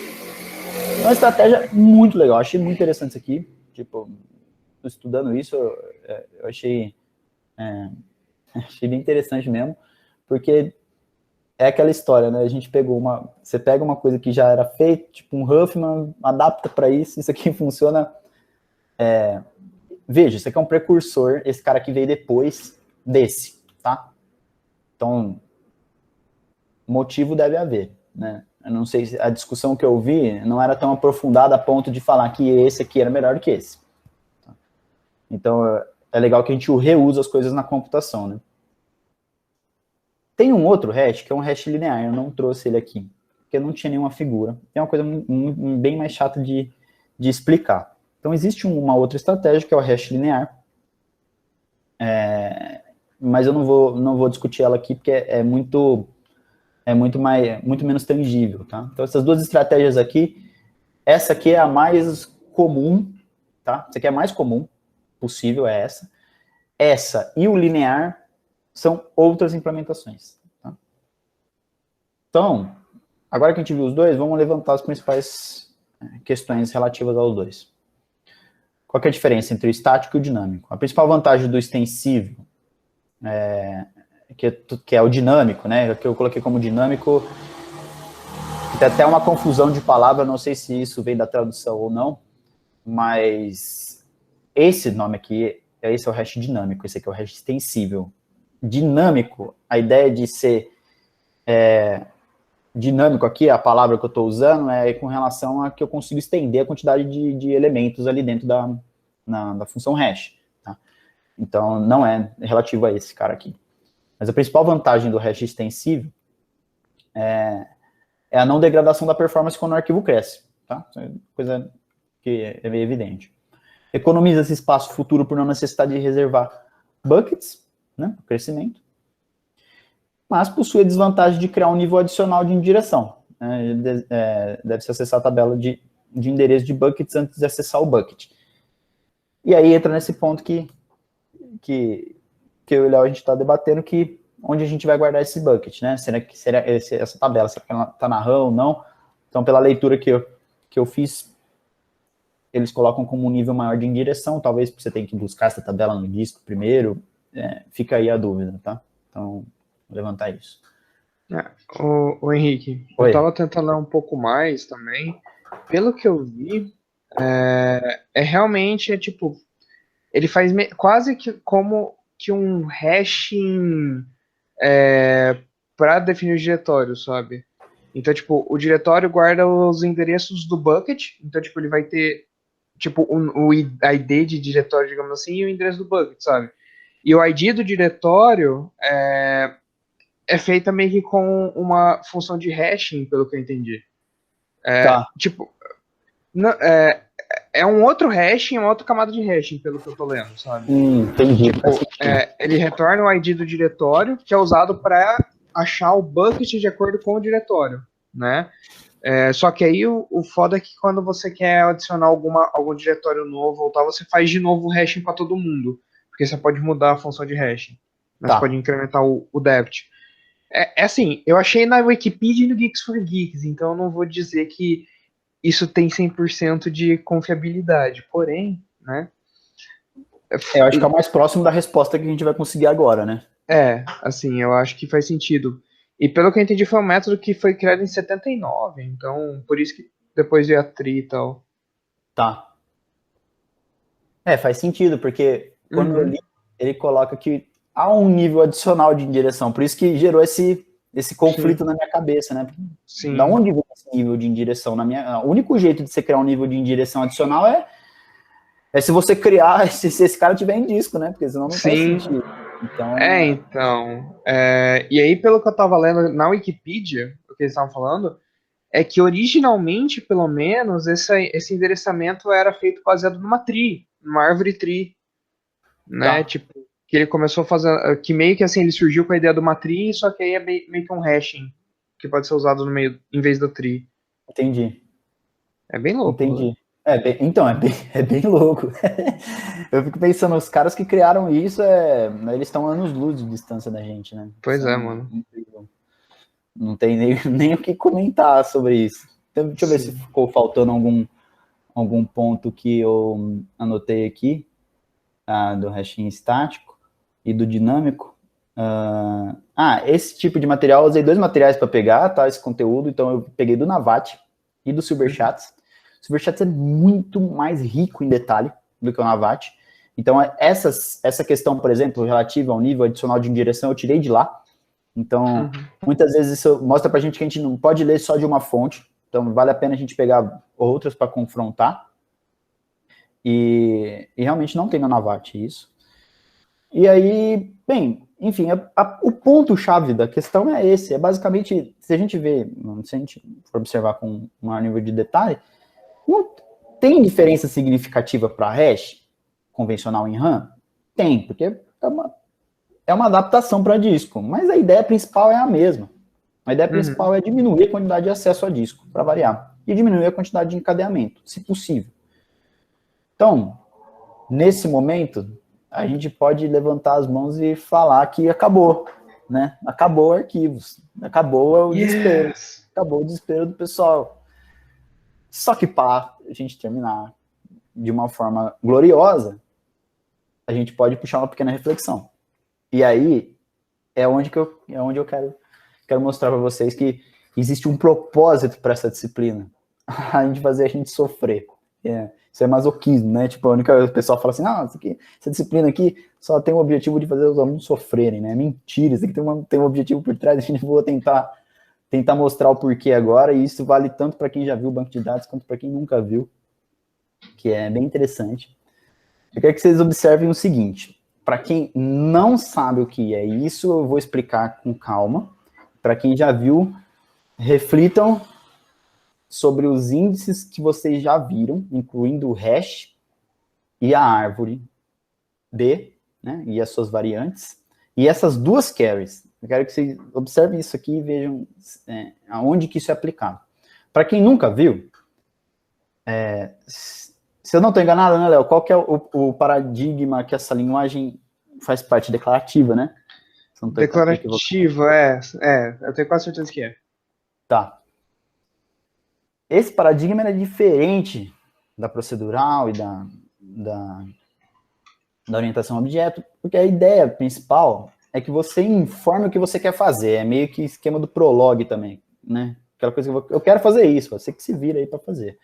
É uma estratégia muito legal, achei muito interessante isso aqui. Tipo, estudando isso, eu achei bem interessante mesmo, porque é aquela história, né? A gente você pega uma coisa que já era feita, tipo um Huffman, adapta para isso aqui funciona. Veja, isso aqui é um precursor, esse cara que veio depois desse, tá? Então, motivo deve haver, né? Eu não sei se a discussão que eu vi não era tão aprofundada a ponto de falar que esse aqui era melhor do que esse. Então, é legal que a gente reusa as coisas na computação, né? Tem um outro hash, que é um hash linear, eu não trouxe ele aqui, porque não tinha nenhuma figura. É uma coisa bem mais chata de explicar. Então, existe uma outra estratégia, que é o hash linear, mas eu não vou discutir ela aqui, porque é muito menos tangível, tá? Então, essas duas estratégias aqui, essa aqui é a mais comum, tá? Essa aqui é a mais comum possível, é essa. Essa e o linear são outras implementações, tá? Então, agora que a gente viu os dois, vamos levantar as principais questões relativas aos dois. Qual que é a diferença entre o estático e o dinâmico? A principal vantagem do extensivo, que é o dinâmico, né? Que eu coloquei como dinâmico, tem até uma confusão de palavra, não sei se isso vem da tradução ou não, mas esse nome aqui, esse é o hash dinâmico, esse aqui é o hash extensível. Dinâmico, a ideia de ser dinâmico aqui, a palavra que eu estou usando, é com relação a que eu consigo estender a quantidade de elementos ali dentro da função hash, tá? Então, não é relativo a esse cara aqui. Mas a principal vantagem do hash extensível é a não degradação da performance quando o arquivo cresce, tá? Isso é coisa que é meio evidente. Economiza esse espaço futuro por não necessidade de reservar buckets, né, o crescimento, mas possui a desvantagem de criar um nível adicional de indireção. Deve-se acessar a tabela de endereço de buckets antes de acessar o bucket. E aí entra nesse ponto que eu e o Léo a gente está debatendo, que onde a gente vai guardar esse bucket, né? Será que essa tabela, será que ela está na RAM ou não? Então, pela leitura que eu fiz, eles colocam como um nível maior de indireção, talvez você tenha que buscar essa tabela no disco primeiro, fica aí a dúvida, tá? Então, vou levantar isso. O Henrique, Oi. Eu estava tentando ler um pouco mais também. Pelo que eu vi, realmente, tipo, ele faz quase que como que um hashing para definir o diretório, sabe? Então, tipo, o diretório guarda os endereços do bucket, então, tipo, ele vai ter, tipo, a ID de diretório, digamos assim, e o endereço do bucket, sabe? E o ID do diretório é feita meio que com uma função de hashing, pelo que eu entendi. Tá. Tipo, é um outro hashing, uma outra camada de hashing, pelo que eu tô lendo, sabe? Entendi. Tipo, ele retorna o ID do diretório, que é usado para achar o bucket de acordo com o diretório, né? Só que aí o foda é que quando você quer adicionar algum diretório novo ou tal, você faz de novo o hashing para todo mundo, porque você pode mudar a função de hashing, mas Tá. você pode incrementar o depth. Assim, eu achei na Wikipedia e no Geeks for Geeks, então eu não vou dizer que isso tem 100% de confiabilidade, porém, né? Eu acho que é o mais próximo da resposta que a gente vai conseguir agora, né? Assim, eu acho que faz sentido. E pelo que eu entendi, foi um método que foi criado em 79, então por isso que depois veio a TRI e tal. Tá. Faz sentido, porque quando eu li, ele coloca que há um nível adicional de indireção, por isso que gerou esse conflito na minha cabeça, né? Sim. Da onde vem esse nível de indireção? O único jeito de você criar um nível de indireção adicional é se você criar, se esse cara tiver em disco, né? Porque senão não faz sentido. Então, e aí pelo que eu tava lendo na Wikipedia, o que eles estavam falando, é que originalmente, pelo menos, esse endereçamento era feito baseado numa tree, numa árvore tree, né? Tá. Tipo, que ele começou a fazer, que meio que assim, ele surgiu com a ideia de uma tree, só que aí é meio que um hashing, que pode ser usado no meio, em vez da tree. Entendi. É bem louco. Entendi. Então, é bem louco. Eu fico pensando, os caras que criaram isso, eles estão anos-luz de distância da gente, né? Pois mano. Incrível. Não tem nem o que comentar sobre isso. Então, deixa eu ver se ficou faltando algum ponto que eu anotei aqui, do hashing estático e do dinâmico. Esse tipo de material, eu usei 2 materiais para pegar, tá, esse conteúdo, então eu peguei do Navat e do Silberschatz. O Silberschatz é muito mais rico em detalhe do que o Navat. Então, essa questão, por exemplo, relativa ao nível adicional de indireção, eu tirei de lá. Então, muitas vezes isso mostra pra gente que a gente não pode ler só de uma fonte. Então, vale a pena a gente pegar outras para confrontar. E realmente não tem no Navat isso. E aí, bem, enfim, o ponto-chave da questão é esse. É basicamente, se a gente for observar com um maior nível de detalhe, não tem diferença significativa para hash convencional em RAM? Tem, porque é uma adaptação para disco, mas a ideia principal é a mesma. A ideia principal é diminuir a quantidade de acesso a disco, para variar, e diminuir a quantidade de encadeamento, se possível. Então, nesse momento, a gente pode levantar as mãos e falar que acabou, né? Acabou arquivos, acabou o desespero, acabou o desespero do pessoal. Só que para a gente terminar de uma forma gloriosa, a gente pode puxar uma pequena reflexão. E aí é onde eu quero mostrar para vocês que existe um propósito para essa disciplina. A gente fazer a gente sofrer. Isso é masoquismo, né? Tipo, o pessoal fala assim, não, essa disciplina aqui só tem o objetivo de fazer os alunos sofrerem, né? Mentira, isso aqui tem um objetivo por trás, a gente vai tentar mostrar o porquê agora, e isso vale tanto para quem já viu o banco de dados, quanto para quem nunca viu, que é bem interessante. Eu quero que vocês observem o seguinte, para quem não sabe o que é isso, eu vou explicar com calma. Para quem já viu, reflitam sobre os índices que vocês já viram, incluindo o hash e a árvore D, né, e as suas variantes, e essas duas carries. Eu quero que vocês observem isso aqui e vejam aonde que isso é aplicado. Para quem nunca viu, se eu não estou enganado, né, Léo, qual que é o paradigma que essa linguagem faz parte? Declarativa, né? Declarativa, eu tenho quase certeza que é. Tá. Esse paradigma é diferente da procedural e da orientação a objeto, porque a ideia principal é que você informe o que você quer fazer, é meio que esquema do Prolog também, né? Aquela coisa que eu quero fazer isso, você que se vira aí para fazer.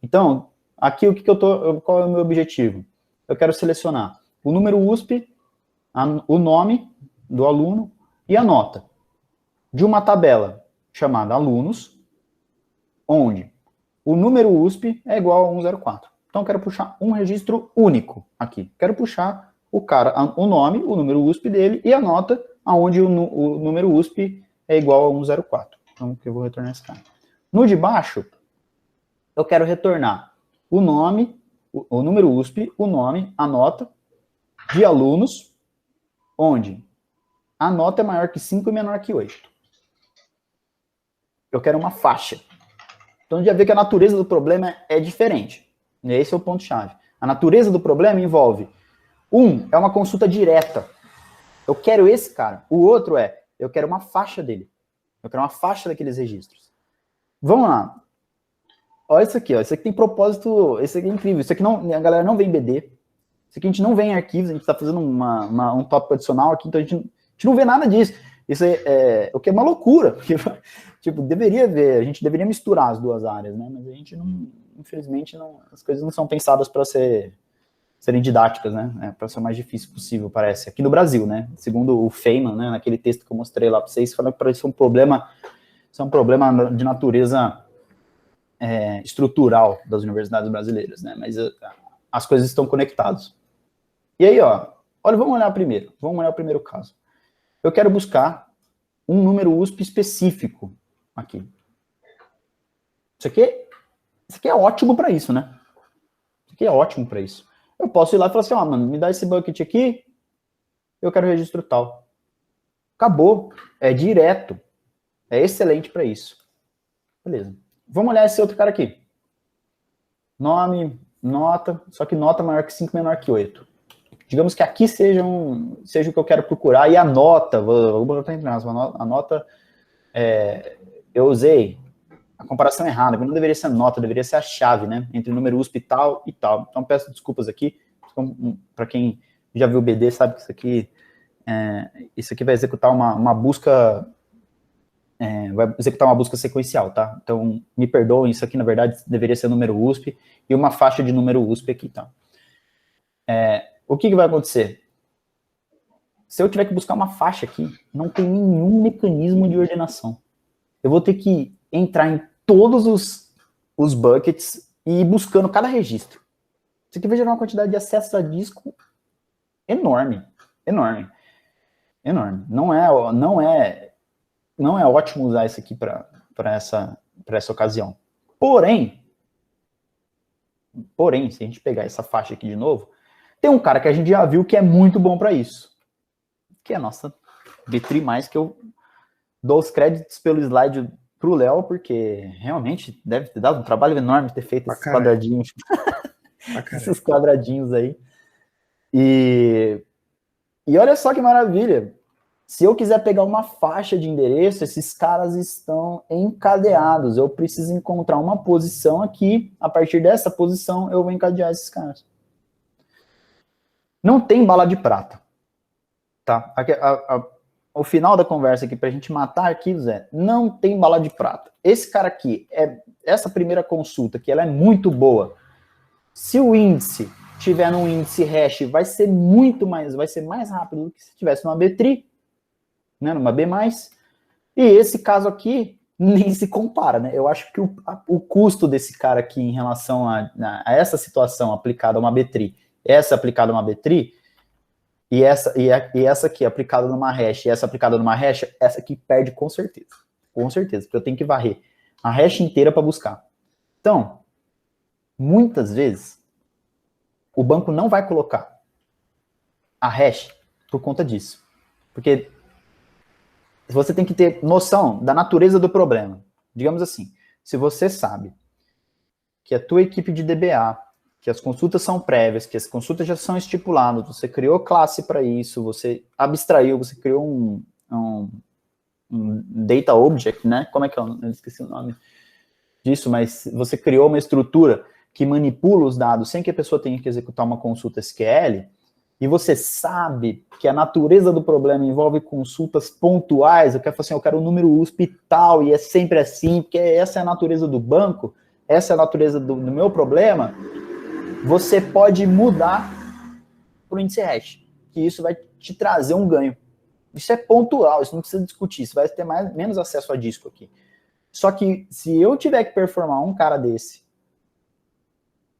Então, aqui qual é o meu objetivo? Eu quero selecionar o número USP, o nome do aluno e a nota de uma tabela chamada alunos, onde o número USP é igual a 104. Então, eu quero puxar um registro único aqui. Quero puxar o nome, o número USP dele e a nota, onde o número USP é igual a 104. Então, eu vou retornar esse cara. No de baixo, eu quero retornar o nome, o número USP, o nome, a nota de alunos, onde a nota é maior que 5 e menor que 8. Eu quero uma faixa. Então, já vê que a natureza do problema é diferente. Esse é o ponto-chave. A natureza do problema envolve, é uma consulta direta. Eu quero esse cara. O outro eu quero uma faixa dele. Eu quero uma faixa daqueles registros. Vamos lá. Olha isso aqui, ó. Isso aqui tem propósito, isso aqui é incrível. Isso aqui a galera não vê em BD. Isso aqui a gente não vê em arquivos, a gente está fazendo um tópico adicional aqui, então a gente não vê nada disso. Isso o que é uma loucura. Porque, tipo, a gente deveria misturar as duas áreas, né? Mas a gente não, infelizmente, as coisas não são pensadas para serem didáticas, né? Para ser o mais difícil possível, parece. Aqui no Brasil, né? Segundo o Feynman, né? Naquele texto que eu mostrei lá para vocês, falando que isso é um problema de natureza estrutural das universidades brasileiras, né? Mas as coisas estão conectadas. E aí, vamos olhar o primeiro caso. Eu quero buscar um número USP específico aqui. Isso aqui é ótimo para isso, né? Isso aqui é ótimo para isso. Eu posso ir lá e falar assim, mano, me dá esse bucket aqui, eu quero registro tal. Acabou. É direto. É excelente para isso. Beleza. Vamos olhar esse outro cara aqui. Nome, nota, só que nota maior que 5, menor que 8. Digamos que aqui seja o que eu quero procurar, e a nota, vou botar entre aspas, a nota, eu usei a comparação errada, não deveria ser a nota, deveria ser a chave, né, entre o número USP e tal e tal. Então, peço desculpas aqui, para quem já viu o BD, sabe que isso aqui vai executar uma busca, vai executar uma busca sequencial, tá? Então, me perdoem, isso aqui, na verdade, deveria ser número USP, e uma faixa de número USP aqui, tá? O que vai acontecer? Se eu tiver que buscar uma faixa aqui, não tem nenhum mecanismo de ordenação. Eu vou ter que entrar em todos os buckets e ir buscando cada registro. Isso aqui vai gerar uma quantidade de acessos a disco enorme. enorme. Enorme. Não é ótimo usar isso aqui para essa ocasião. Porém, se a gente pegar essa faixa aqui de novo, tem um cara que a gente já viu que é muito bom para isso, que é a nossa B3+, que eu dou os créditos pelo slide pro Léo, porque realmente deve ter dado um trabalho enorme ter feito esses quadradinhos. Esses quadradinhos aí. E olha só que maravilha. Se eu quiser pegar uma faixa de endereço, esses caras estão encadeados. Eu preciso encontrar uma posição aqui. A partir dessa posição, eu vou encadear esses caras. Não tem bala de prata. Tá? O final da conversa aqui, pra gente matar arquivos, não tem bala de prata. Esse cara aqui, essa primeira consulta, que ela é muito boa. Se o índice tiver num índice hash, vai ser mais rápido do que se tivesse numa B3, né, numa B+. E esse caso aqui nem se compara, né? Eu acho que o custo desse cara aqui em relação a essa situação aplicada a uma B3, essa aplicada a uma B3, e essa aqui aplicada numa hash, e essa aplicada numa hash, essa aqui perde com certeza. Com certeza, porque eu tenho que varrer a hash inteira para buscar. Então, muitas vezes, o banco não vai colocar a hash por conta disso. Porque você tem que ter noção da natureza do problema. Digamos assim, se você sabe que a tua equipe de DBA, que as consultas são prévias, que as consultas já são estipuladas, você criou classe para isso, você abstraiu, você criou um data object, né? Como é que é? Eu esqueci o nome disso, mas você criou uma estrutura que manipula os dados sem que a pessoa tenha que executar uma consulta SQL, e você sabe que a natureza do problema envolve consultas pontuais, eu quero falar assim, eu quero o número USP e tal, e é sempre assim, porque essa é a natureza do banco, essa é a natureza do meu problema, você pode mudar para o índice hash, que isso vai te trazer um ganho. Isso é pontual, isso não precisa discutir, você vai ter menos acesso a disco aqui. Só que se eu tiver que performar um cara desse,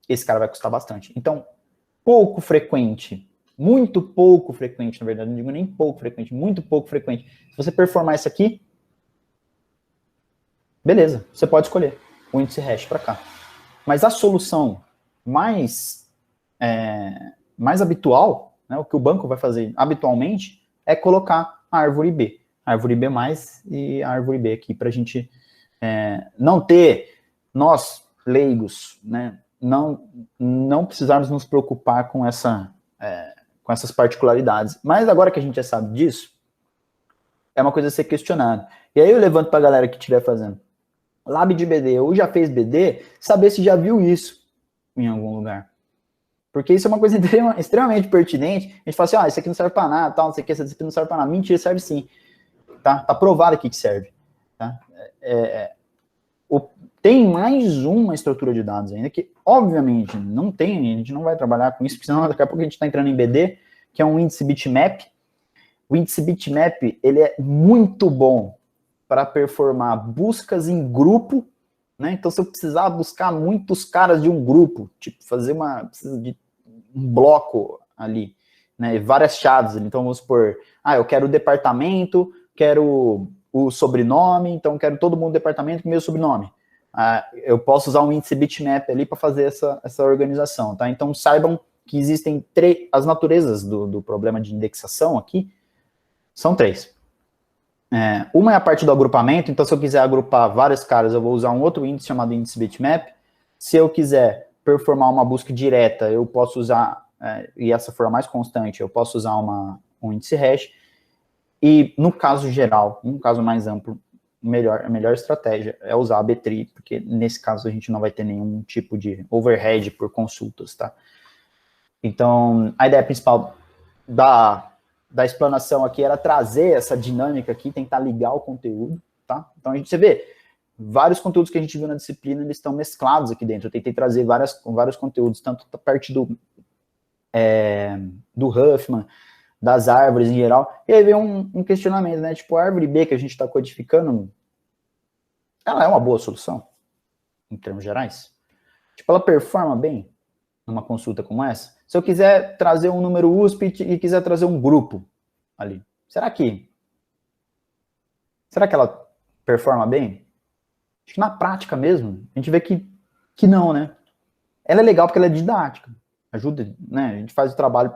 esse cara vai custar bastante. Então, pouco frequente, muito pouco frequente, na verdade, não digo nem pouco frequente, muito pouco frequente. Se você performar isso aqui, beleza, você pode escolher o índice hash para cá. Mas a solução mais habitual, né, o que o banco vai fazer habitualmente, é colocar a árvore B. A árvore B+, e a árvore B aqui, para a gente não ter, nós, leigos, né, não precisarmos nos preocupar com essas particularidades. Mas agora que a gente já sabe disso, é uma coisa a ser questionada. E aí eu levanto para a galera que estiver fazendo lab de BD ou já fez BD, saber se já viu isso em algum lugar. Porque isso é uma coisa extremamente pertinente. A gente fala assim, isso aqui não serve para nada, tal, não sei o que, isso aqui não serve para nada. Mentira, serve sim. Tá provado aqui que serve. Tá? Tem mais uma estrutura de dados ainda que, obviamente, não tem, a gente não vai trabalhar com isso, porque senão daqui a pouco a gente está entrando em BD, que é um índice bitmap. O índice bitmap, ele é muito bom para performar buscas em grupo, né? Então, se eu precisar buscar muitos caras de um grupo, tipo, precisa de um bloco ali, né? Várias chaves ali. Então, vamos supor, eu quero o departamento, quero o sobrenome, então quero todo mundo do departamento com o meu sobrenome. Eu posso usar um índice bitmap ali para fazer essa organização, tá? Então, saibam que existem as naturezas do problema de indexação aqui, são 3. Uma é a parte do agrupamento, então se eu quiser agrupar vários caras, eu vou usar um outro índice chamado índice bitmap. Se eu quiser performar uma busca direta, eu posso usar, e essa for a mais constante, eu posso usar um índice hash. E no caso geral, no caso mais amplo, a melhor estratégia é usar a B3, porque nesse caso a gente não vai ter nenhum tipo de overhead por consultas, tá? Então, a ideia principal da explanação aqui era trazer essa dinâmica aqui, tentar ligar o conteúdo, tá? Então, você vê, vários conteúdos que a gente viu na disciplina, eles estão mesclados aqui dentro. Eu tentei trazer vários conteúdos, tanto da parte do Huffman, das árvores em geral, e aí veio um questionamento, né? Tipo, a árvore B que a gente está codificando, ela é uma boa solução, em termos gerais? Tipo, ela performa bem? numa consulta como essa? Se eu quiser trazer um número USP e quiser trazer um grupo ali, será que ela performa bem? Acho que na prática mesmo, a gente vê que não, né? Ela é legal porque ela é didática, ajuda, né? A gente faz o trabalho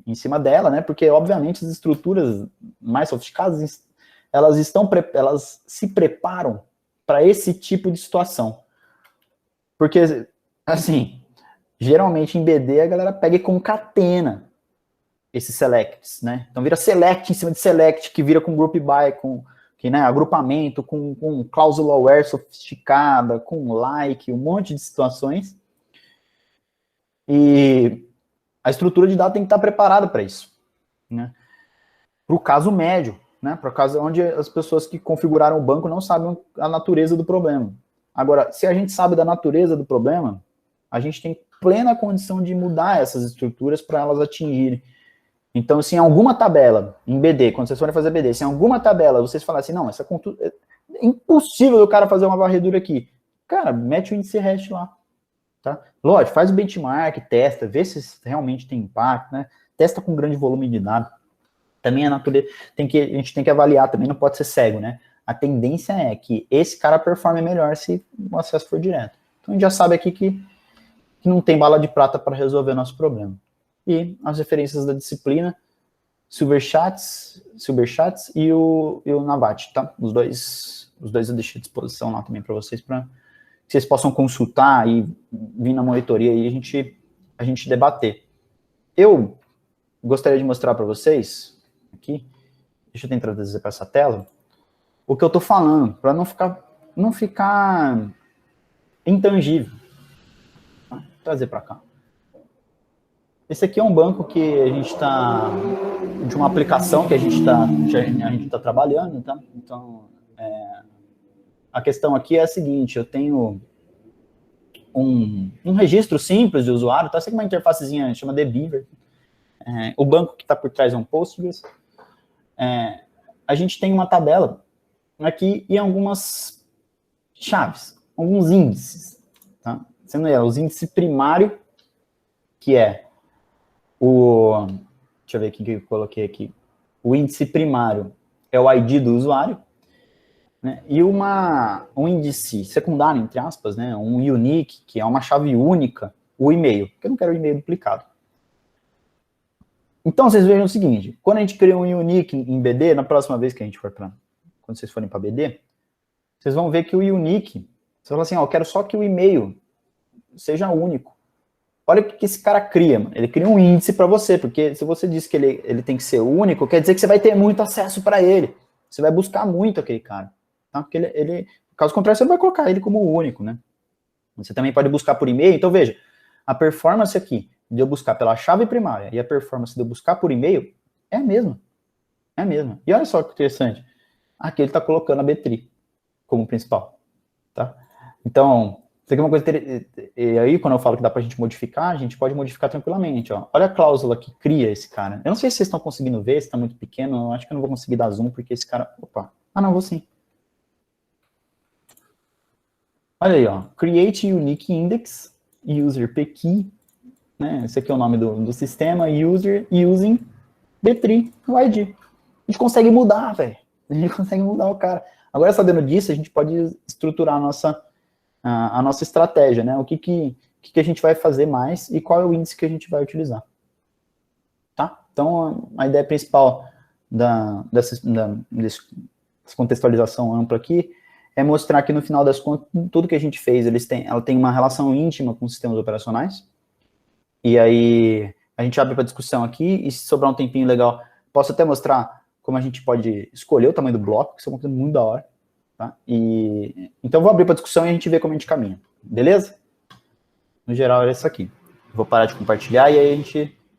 em cima dela, né? Porque, obviamente, as estruturas mais sofisticadas, elas se preparam para esse tipo de situação. Porque, assim, geralmente em BD a galera pega e concatena esses selects, né? Então vira select em cima de select, que vira com group by, né, agrupamento, com cláusula aware sofisticada, com like, um monte de situações. E a estrutura de dados tem que estar preparada para isso, né? Para o caso médio, né? Para o caso onde as pessoas que configuraram o banco não sabem a natureza do problema. Agora, se a gente sabe da natureza do problema, a gente tem plena condição de mudar essas estruturas para elas atingirem. Então, se em alguma tabela, em BD, quando vocês forem fazer BD, se em alguma tabela vocês falarem assim, não, essa contura, é impossível o cara fazer uma varredura aqui. Cara, mete o índice hash lá. Tá? Lógico, faz o benchmark, testa, vê se realmente tem impacto, né? Testa com grande volume de dados. Também a natureza, a gente tem que avaliar, também não pode ser cego, né? A tendência é que esse cara performe melhor se o acesso for direto. Então a gente já sabe aqui que não tem bala de prata para resolver nosso problema. E as referências da disciplina, Silverchats e o Navat, tá? Os dois eu deixei à disposição lá também para vocês, para que vocês possam consultar e vir na monitoria e a gente debater. Eu gostaria de mostrar para vocês, aqui, deixa eu tentar trazer para essa tela, o que eu estou falando, para não ficar intangível. Tá? Vou trazer para cá. Esse aqui é um banco que a gente está, de uma aplicação que a gente está trabalhando, tá? Então, a questão aqui é a seguinte, eu tenho um registro simples de usuário, tá? Essa aqui é uma interfacezinha, chama TheBeaver. O banco que está por trás é um Postgres. A gente tem uma tabela aqui e algumas chaves, alguns índices, tá? Sendo os índice primário, que é deixa eu ver o que eu coloquei aqui. O índice primário é o ID do usuário, né? E um índice secundário, entre aspas, né? Um unique, que é uma chave única, o e-mail, porque eu não quero o e-mail duplicado. Então, vocês vejam o seguinte, quando a gente cria um unique em BD, na próxima vez que a gente for quando vocês forem para BD, vocês vão ver que o unique, você fala assim, eu quero só que o e-mail seja único. Olha o que esse cara cria, mano. Ele cria um índice para você, porque se você diz que ele tem que ser único, quer dizer que você vai ter muito acesso para ele. Você vai buscar muito aquele cara. Tá? Porque caso contrário, você vai colocar ele como único, né? Você também pode buscar por e-mail. Então, veja, a performance aqui de eu buscar pela chave primária e a performance de eu buscar por e-mail é a mesma. É a mesma. E olha só que interessante. Aqui ele está colocando a B-tree como principal. Tá? Então, isso aqui é uma coisa interessante. E aí, quando eu falo que dá pra gente modificar, a gente pode modificar tranquilamente, ó. Olha a cláusula que cria esse cara. Eu não sei se vocês estão conseguindo ver, se tá muito pequeno, eu acho que eu não vou conseguir dar zoom, porque esse cara... Opa. Não, vou sim. Olha aí, ó. Create Unique Index, User PKey, né? Esse aqui é o nome do sistema, User Using B-tree, o ID. A gente consegue mudar, velho. A gente consegue mudar o cara. Agora, sabendo disso, a gente pode estruturar a nossa estratégia, né? O que a gente vai fazer mais e qual é o índice que a gente vai utilizar. Tá? Então, a ideia principal dessa contextualização ampla aqui é mostrar que, no final das contas, tudo que a gente fez, ela tem uma relação íntima com os sistemas operacionais. E aí, a gente abre para discussão aqui, e se sobrar um tempinho legal, posso até mostrar como a gente pode escolher o tamanho do bloco, que isso é uma coisa muito da hora. Tá? Então, eu vou abrir para discussão e a gente vê como a gente caminha. Beleza? No geral, é isso aqui. Vou parar de compartilhar e aí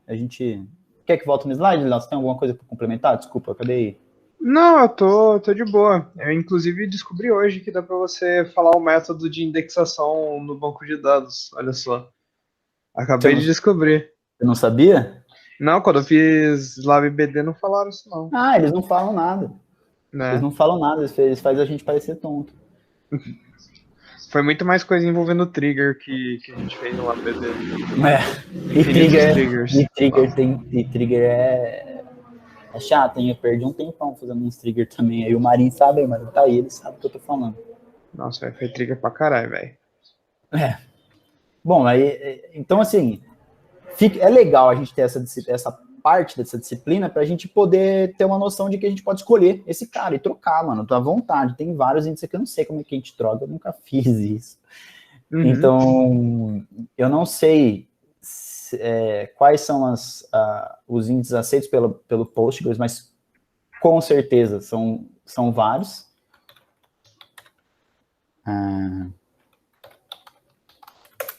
a gente... Quer que volte no slide, Léo? Você tem alguma coisa para complementar? Desculpa, eu acabei... Não, eu tô de boa. Eu, inclusive, descobri hoje que dá para você falar o método de indexação no banco de dados. Olha só. Acabei de descobrir. Você não sabia? Não, quando eu fiz LabBD não falaram isso, não. Ah, eles não falam nada. Né? Eles não falam nada, eles fazem a gente parecer tonto. Foi muito mais coisa envolvendo o trigger que a gente fez no APD. E trigger é chato, hein? Eu perdi um tempão fazendo uns trigger também. Aí o Marinho sabe, mas tá aí, ele sabe o que eu tô falando. Nossa, foi trigger pra caralho, velho. Bom, aí, então assim, é legal a gente ter essa parte dessa disciplina pra gente poder ter uma noção de que a gente pode escolher esse cara e trocar, mano, à vontade. Tem vários índices que eu não sei como é que a gente troca, eu nunca fiz isso. Então, eu não sei quais são os índices aceitos pelo Postgres, mas com certeza são vários.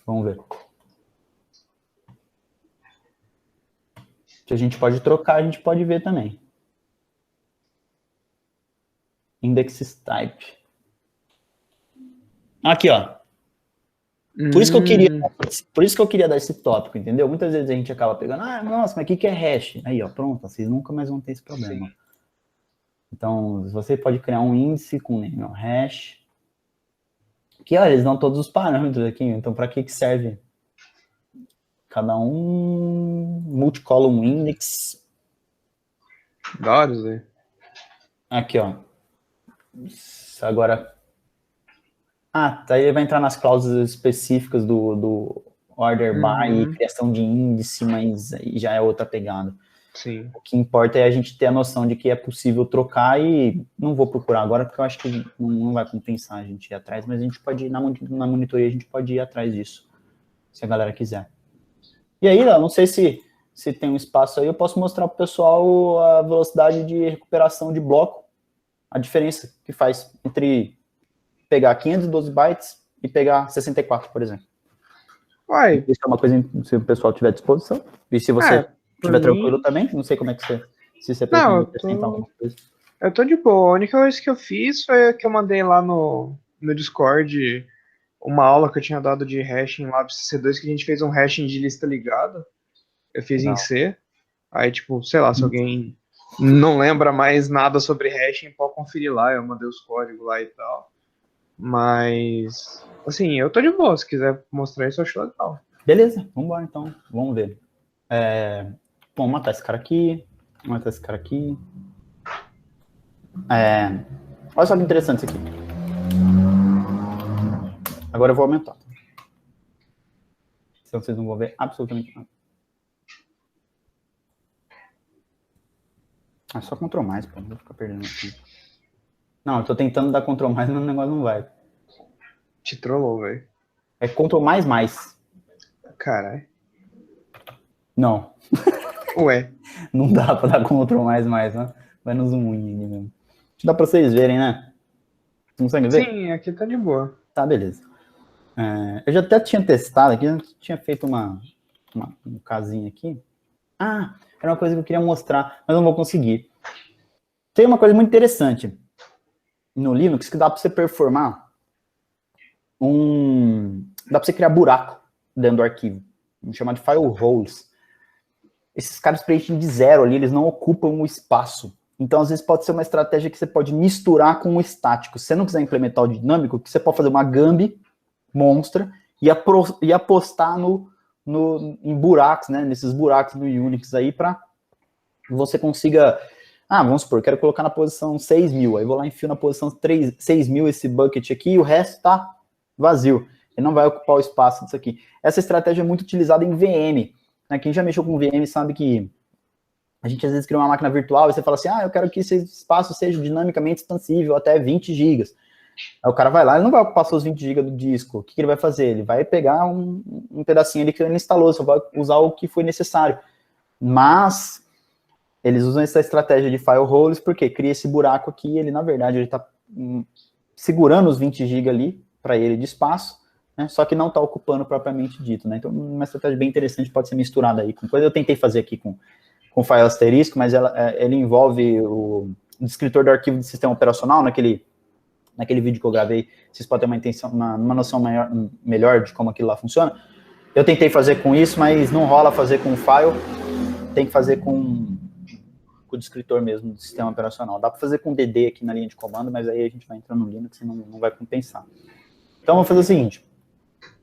Vamos ver. Que a gente pode trocar, a gente pode ver também. Indexes type. Aqui, ó. Por isso que eu queria dar esse tópico, entendeu? Muitas vezes a gente acaba pegando, nossa, mas o que é hash? Aí, ó, pronto, vocês nunca mais vão ter esse problema. Sim. Então, você pode criar um índice com name hash, que, olha, eles dão todos os parâmetros aqui, então para que serve? Cada um multi-column index. Vários, né? Aqui, ó. Agora... tá, ele vai entrar nas cláusulas específicas do order by e criação de índice, mas aí já é outra pegada. Sim. O que importa é a gente ter a noção de que é possível trocar e não vou procurar agora porque eu acho que não vai compensar a gente ir atrás, mas a gente pode ir na monitoria, a gente pode ir atrás disso, se a galera quiser. E aí, não sei se tem um espaço aí, eu posso mostrar para o pessoal a velocidade de recuperação de bloco, a diferença que faz entre pegar 512 bytes e pegar 64, por exemplo. Uai. Isso é uma coisa, se o pessoal tiver disposição. E se você estiver tranquilo também, não sei como é que você... Se você pretende acrescentar alguma coisa. Eu tô de boa. A única coisa que eu fiz foi que eu mandei lá no Discord uma aula que eu tinha dado de hashing lá pro C2, que a gente fez um hashing de lista ligada. Eu fiz em C. Aí, tipo, sei lá, se alguém não lembra mais nada sobre hashing, pode conferir lá. Eu mandei os códigos lá e tal. Mas, assim, eu tô de boa. Se quiser mostrar isso, eu acho legal. Beleza, vamos embora então. Vamos ver. Vamos matar esse cara aqui. Matar esse cara aqui. Olha só que interessante isso aqui. Agora eu vou aumentar. Senão vocês não vão ver absolutamente nada. É só Ctrl+, pô. Não vou ficar perdendo aqui. Não, eu tô tentando dar Ctrl+, mas o negócio não vai. Te trollou, velho. É Ctrl++. Caralho. Não. Ué. Não dá pra dar Ctrl++, né? Vai no zoom in mesmo. Dá pra vocês verem, né? Não consegue ver? Sim, aqui tá de boa. Tá, beleza. Eu já até tinha testado aqui, eu tinha feito um casinho aqui. Era uma coisa que eu queria mostrar, mas não vou conseguir. Tem uma coisa muito interessante no Linux que dá para você performar dá para você criar buraco dentro do arquivo, chamado file roles. Esses caras preenchem de zero ali, eles não ocupam o espaço. Então, às vezes, pode ser uma estratégia que você pode misturar com o estático. Se você não quiser implementar o dinâmico, que você pode fazer uma gambi monstra e apostar em buracos, né? Nesses buracos do Unix aí, para você consiga... vamos supor, eu quero colocar na posição 6.000, aí vou lá e enfio na posição 6.000 esse bucket aqui e o resto tá vazio. Ele não vai ocupar o espaço disso aqui. Essa estratégia é muito utilizada em VM. Né? Quem já mexeu com VM sabe que a gente às vezes cria uma máquina virtual e você fala assim, eu quero que esse espaço seja dinamicamente expansível até 20 GB. Aí o cara vai lá, ele não vai ocupar seus 20 GB do disco. O que ele vai fazer? Ele vai pegar um pedacinho ali que ele instalou, só vai usar o que foi necessário. Mas eles usam essa estratégia de file roles porque cria esse buraco aqui e ele, na verdade, ele está segurando os 20 GB ali para ele de espaço, né? Só que não está ocupando propriamente dito, né? Então, uma estratégia bem interessante pode ser misturada aí com coisa. Eu tentei fazer aqui com file asterisco, mas ele envolve o descritor do arquivo de sistema operacional, naquele vídeo que eu gravei, vocês podem ter uma noção melhor de como aquilo lá funciona. Eu tentei fazer com isso, mas não rola fazer com o file, tem que fazer com o descritor mesmo do sistema operacional. Dá para fazer com DD aqui na linha de comando, mas aí a gente vai entrar no Linux e não vai compensar. Então, eu vou fazer o seguinte.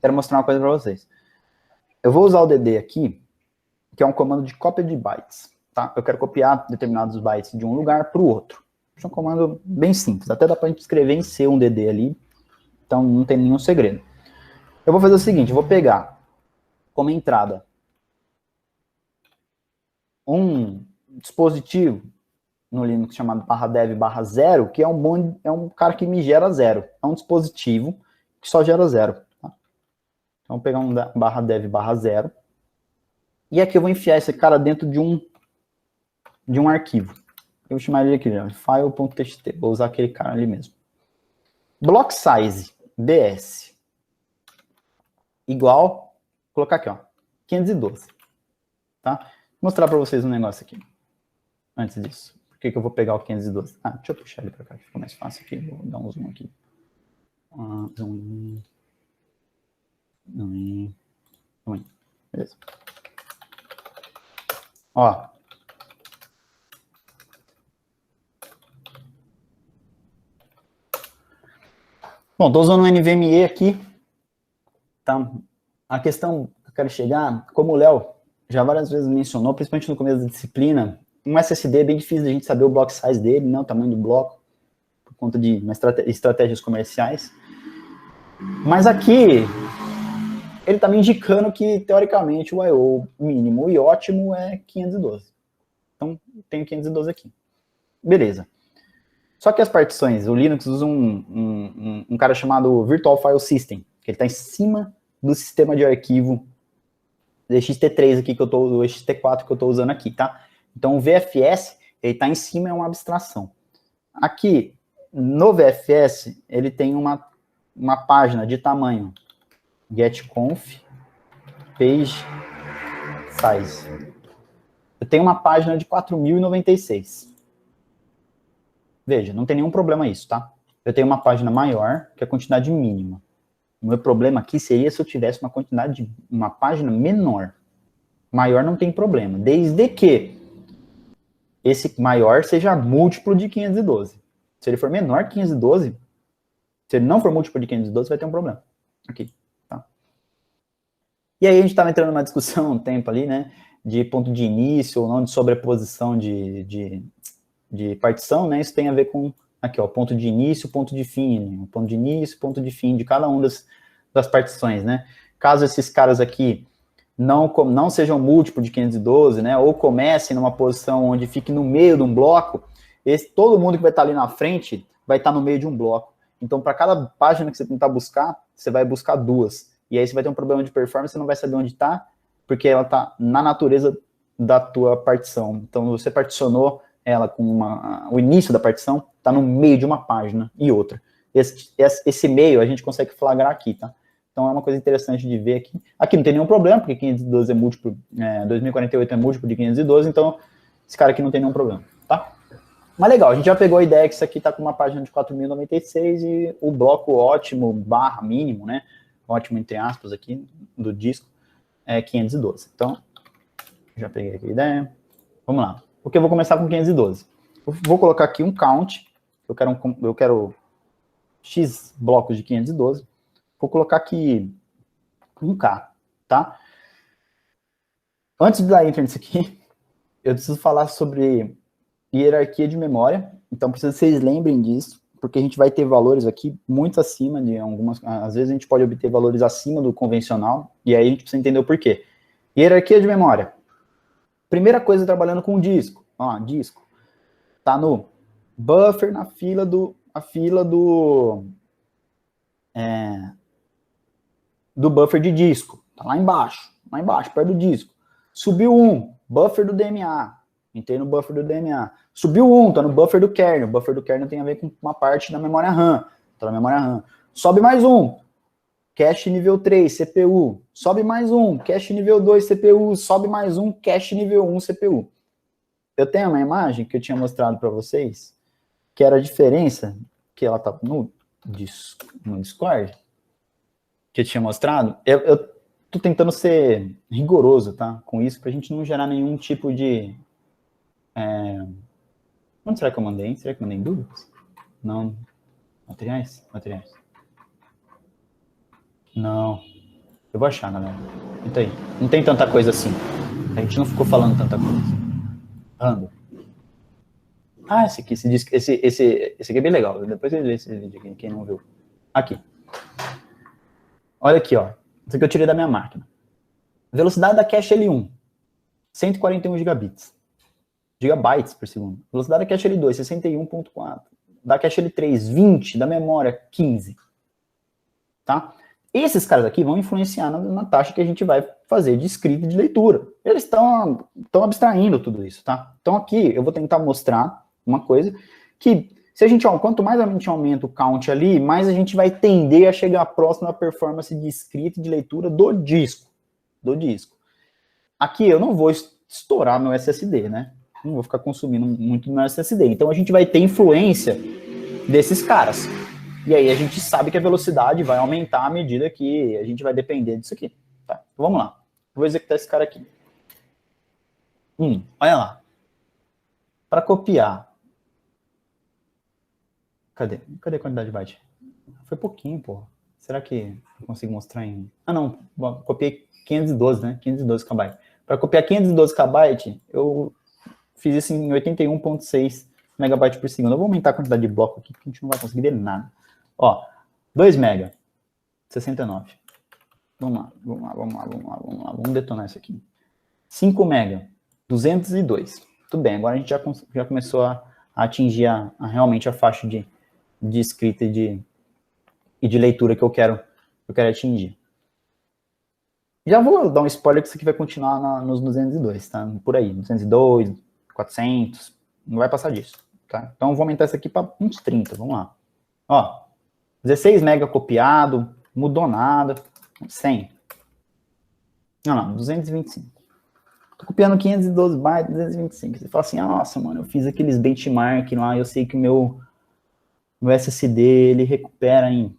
Quero mostrar uma coisa para vocês. Eu vou usar o DD aqui, que é um comando de cópia de bytes. Tá? Eu quero copiar determinados bytes de um lugar para o outro. É um comando bem simples. Até dá para a gente escrever em C um DD ali. Então, não tem nenhum segredo. Eu vou fazer o seguinte. Eu vou pegar como entrada um dispositivo no Linux chamado /dev/0, que é um cara que me gera zero. É um dispositivo que só gera zero. Tá? Então, vou pegar um /dev/0. E aqui eu vou enfiar esse cara dentro de um arquivo. Eu vou chamar ele aqui, file.txt. Vou usar aquele cara ali mesmo. Block size, bs, igual, vou colocar aqui, ó, 512. Tá? Vou mostrar para vocês um negócio aqui, antes disso. Por que eu vou pegar o 512? Deixa eu puxar ele para cá, que fica mais fácil aqui. Vou dar um zoom aqui. Zoom in. Beleza. Ó. Bom, estou usando o NVMe aqui. Tá? A questão que eu quero chegar, como o Léo já várias vezes mencionou, principalmente no começo da disciplina, um SSD é bem difícil a gente saber o block size dele, né, o tamanho do bloco, por conta de estratégias comerciais. Mas aqui, ele está me indicando que, teoricamente, o I/O mínimo e ótimo é 512. Então, tenho 512 aqui. Beleza. Só que as partições, o Linux usa um cara chamado Virtual File System, que ele está em cima do sistema de arquivo ext3 aqui que eu tô, o ext4 que eu estou usando aqui, tá? Então, o VFS, ele está em cima, é uma abstração. Aqui, no VFS, ele tem uma página de tamanho getConf page size. Eu tenho uma página de 4096. Veja, não tem nenhum problema isso, tá? Eu tenho uma página maior que a quantidade mínima. O meu problema aqui seria se eu tivesse uma página menor. Maior não tem problema, desde que esse maior seja múltiplo de 512. Se ele for menor que 512, se ele não for múltiplo de 512, vai ter um problema. Aqui, tá? E aí a gente estava entrando numa discussão um tempo ali, né, de ponto de início ou não, de sobreposição de partição, né, isso tem a ver com, aqui, ó, ponto de início, ponto de fim, né, ponto de início, ponto de fim de cada uma das partições, né. Caso esses caras aqui não sejam múltiplo de 512, né, ou comecem numa posição onde fique no meio de um bloco, todo mundo que vai estar ali na frente vai estar no meio de um bloco. Então, para cada página que você tentar buscar, você vai buscar duas. E aí você vai ter um problema de performance, você não vai saber onde está, porque ela está na natureza da tua partição. Então, você particionou ela com o início da partição, está no meio de uma página e outra. Esse meio a gente consegue flagrar aqui, tá? Então é uma coisa interessante de ver aqui. Aqui não tem nenhum problema, porque 512 é múltiplo, 2048 é múltiplo de 512, então esse cara aqui não tem nenhum problema, tá? Mas legal, a gente já pegou a ideia que isso aqui está com uma página de 4096 e o bloco ótimo, barra mínimo, né? Ótimo entre aspas aqui, do disco, é 512. Então, já peguei aqui a ideia. Vamos lá. Porque eu vou começar com 512. Eu vou colocar aqui um count, eu quero X blocos de 512. Vou colocar aqui 1K, tá? Antes de dar enter nisso aqui, eu preciso falar sobre hierarquia de memória. Então, preciso que vocês lembrem disso, porque a gente vai ter valores aqui muito acima de algumas... Às vezes a gente pode obter valores acima do convencional, e aí a gente precisa entender o porquê. Hierarquia de memória. Primeira coisa, trabalhando com o disco. Ó, disco. Tá no buffer, na fila do buffer de disco. Tá lá embaixo, perto do disco. Subiu um, buffer do DMA. Entrei no buffer do DMA. Subiu um, tá no buffer do kernel. O buffer do kernel tem a ver com uma parte da memória RAM. Tá na memória RAM. Sobe mais um, cache nível 3, CPU. Sobe mais um, cache nível 2, CPU. Sobe mais um, cache nível 1, CPU. Eu tenho uma imagem que eu tinha mostrado para vocês, que era a diferença, que ela tá no Discord, que eu tinha mostrado. Eu tô tentando ser rigoroso, tá? Com isso, pra gente não gerar nenhum tipo de... Onde será que eu mandei? Será que eu mandei em dúvidas? Não. Materiais? Materiais. Não. Eu vou achar, galera. Então aí. Não tem tanta coisa assim. A gente não ficou falando tanta coisa. Ando. Ah, esse aqui, esse aqui é bem legal. Depois eu vejo esse vídeo aqui, quem não viu. Aqui. Olha aqui, ó. Isso aqui eu tirei da minha máquina. Velocidade da cache L1, 141 gigabytes por segundo. Velocidade da cache L2, 61.4. Da cache L3, 20. Da memória, 15. Tá? Esses caras aqui vão influenciar na taxa que a gente vai fazer de escrita e de leitura. Eles estão abstraindo tudo isso, tá? Então aqui eu vou tentar mostrar uma coisa que, se a gente, quanto mais a gente aumenta o count ali, mais a gente vai tender a chegar próximo da performance de escrita e de leitura do disco. Aqui eu não vou estourar meu SSD, né? Não vou ficar consumindo muito do meu SSD. Então a gente vai ter influência desses caras. E aí a gente sabe que a velocidade vai aumentar à medida que a gente vai depender disso aqui. Tá? Então vamos lá. Vou executar esse cara aqui. Olha lá. Para copiar. Cadê a quantidade de byte? Foi pouquinho, pô. Será que eu consigo mostrar em... Ah, não. Copiei 512, né? 512 KB. Para copiar 512 KB, eu fiz isso em 81.6 MB por segundo. Eu vou aumentar a quantidade de bloco aqui, porque a gente não vai conseguir ver nada. Ó, 2 MB, 69. Vamos detonar isso aqui. 5 MB, 202. Tudo bem, agora a gente já começou a atingir realmente a faixa de escrita e de leitura que eu quero atingir. Já vou dar um spoiler que isso aqui vai continuar nos 202, tá? Por aí, 202, 400, não vai passar disso, tá? Então eu vou aumentar isso aqui para uns 30, vamos lá. Ó, 16 MB copiado, mudou nada, 100. Não, 225. Tô copiando 512 bytes, 225. Você fala assim, nossa, mano, eu fiz aqueles benchmark lá, eu sei que o meu SSD, ele recupera em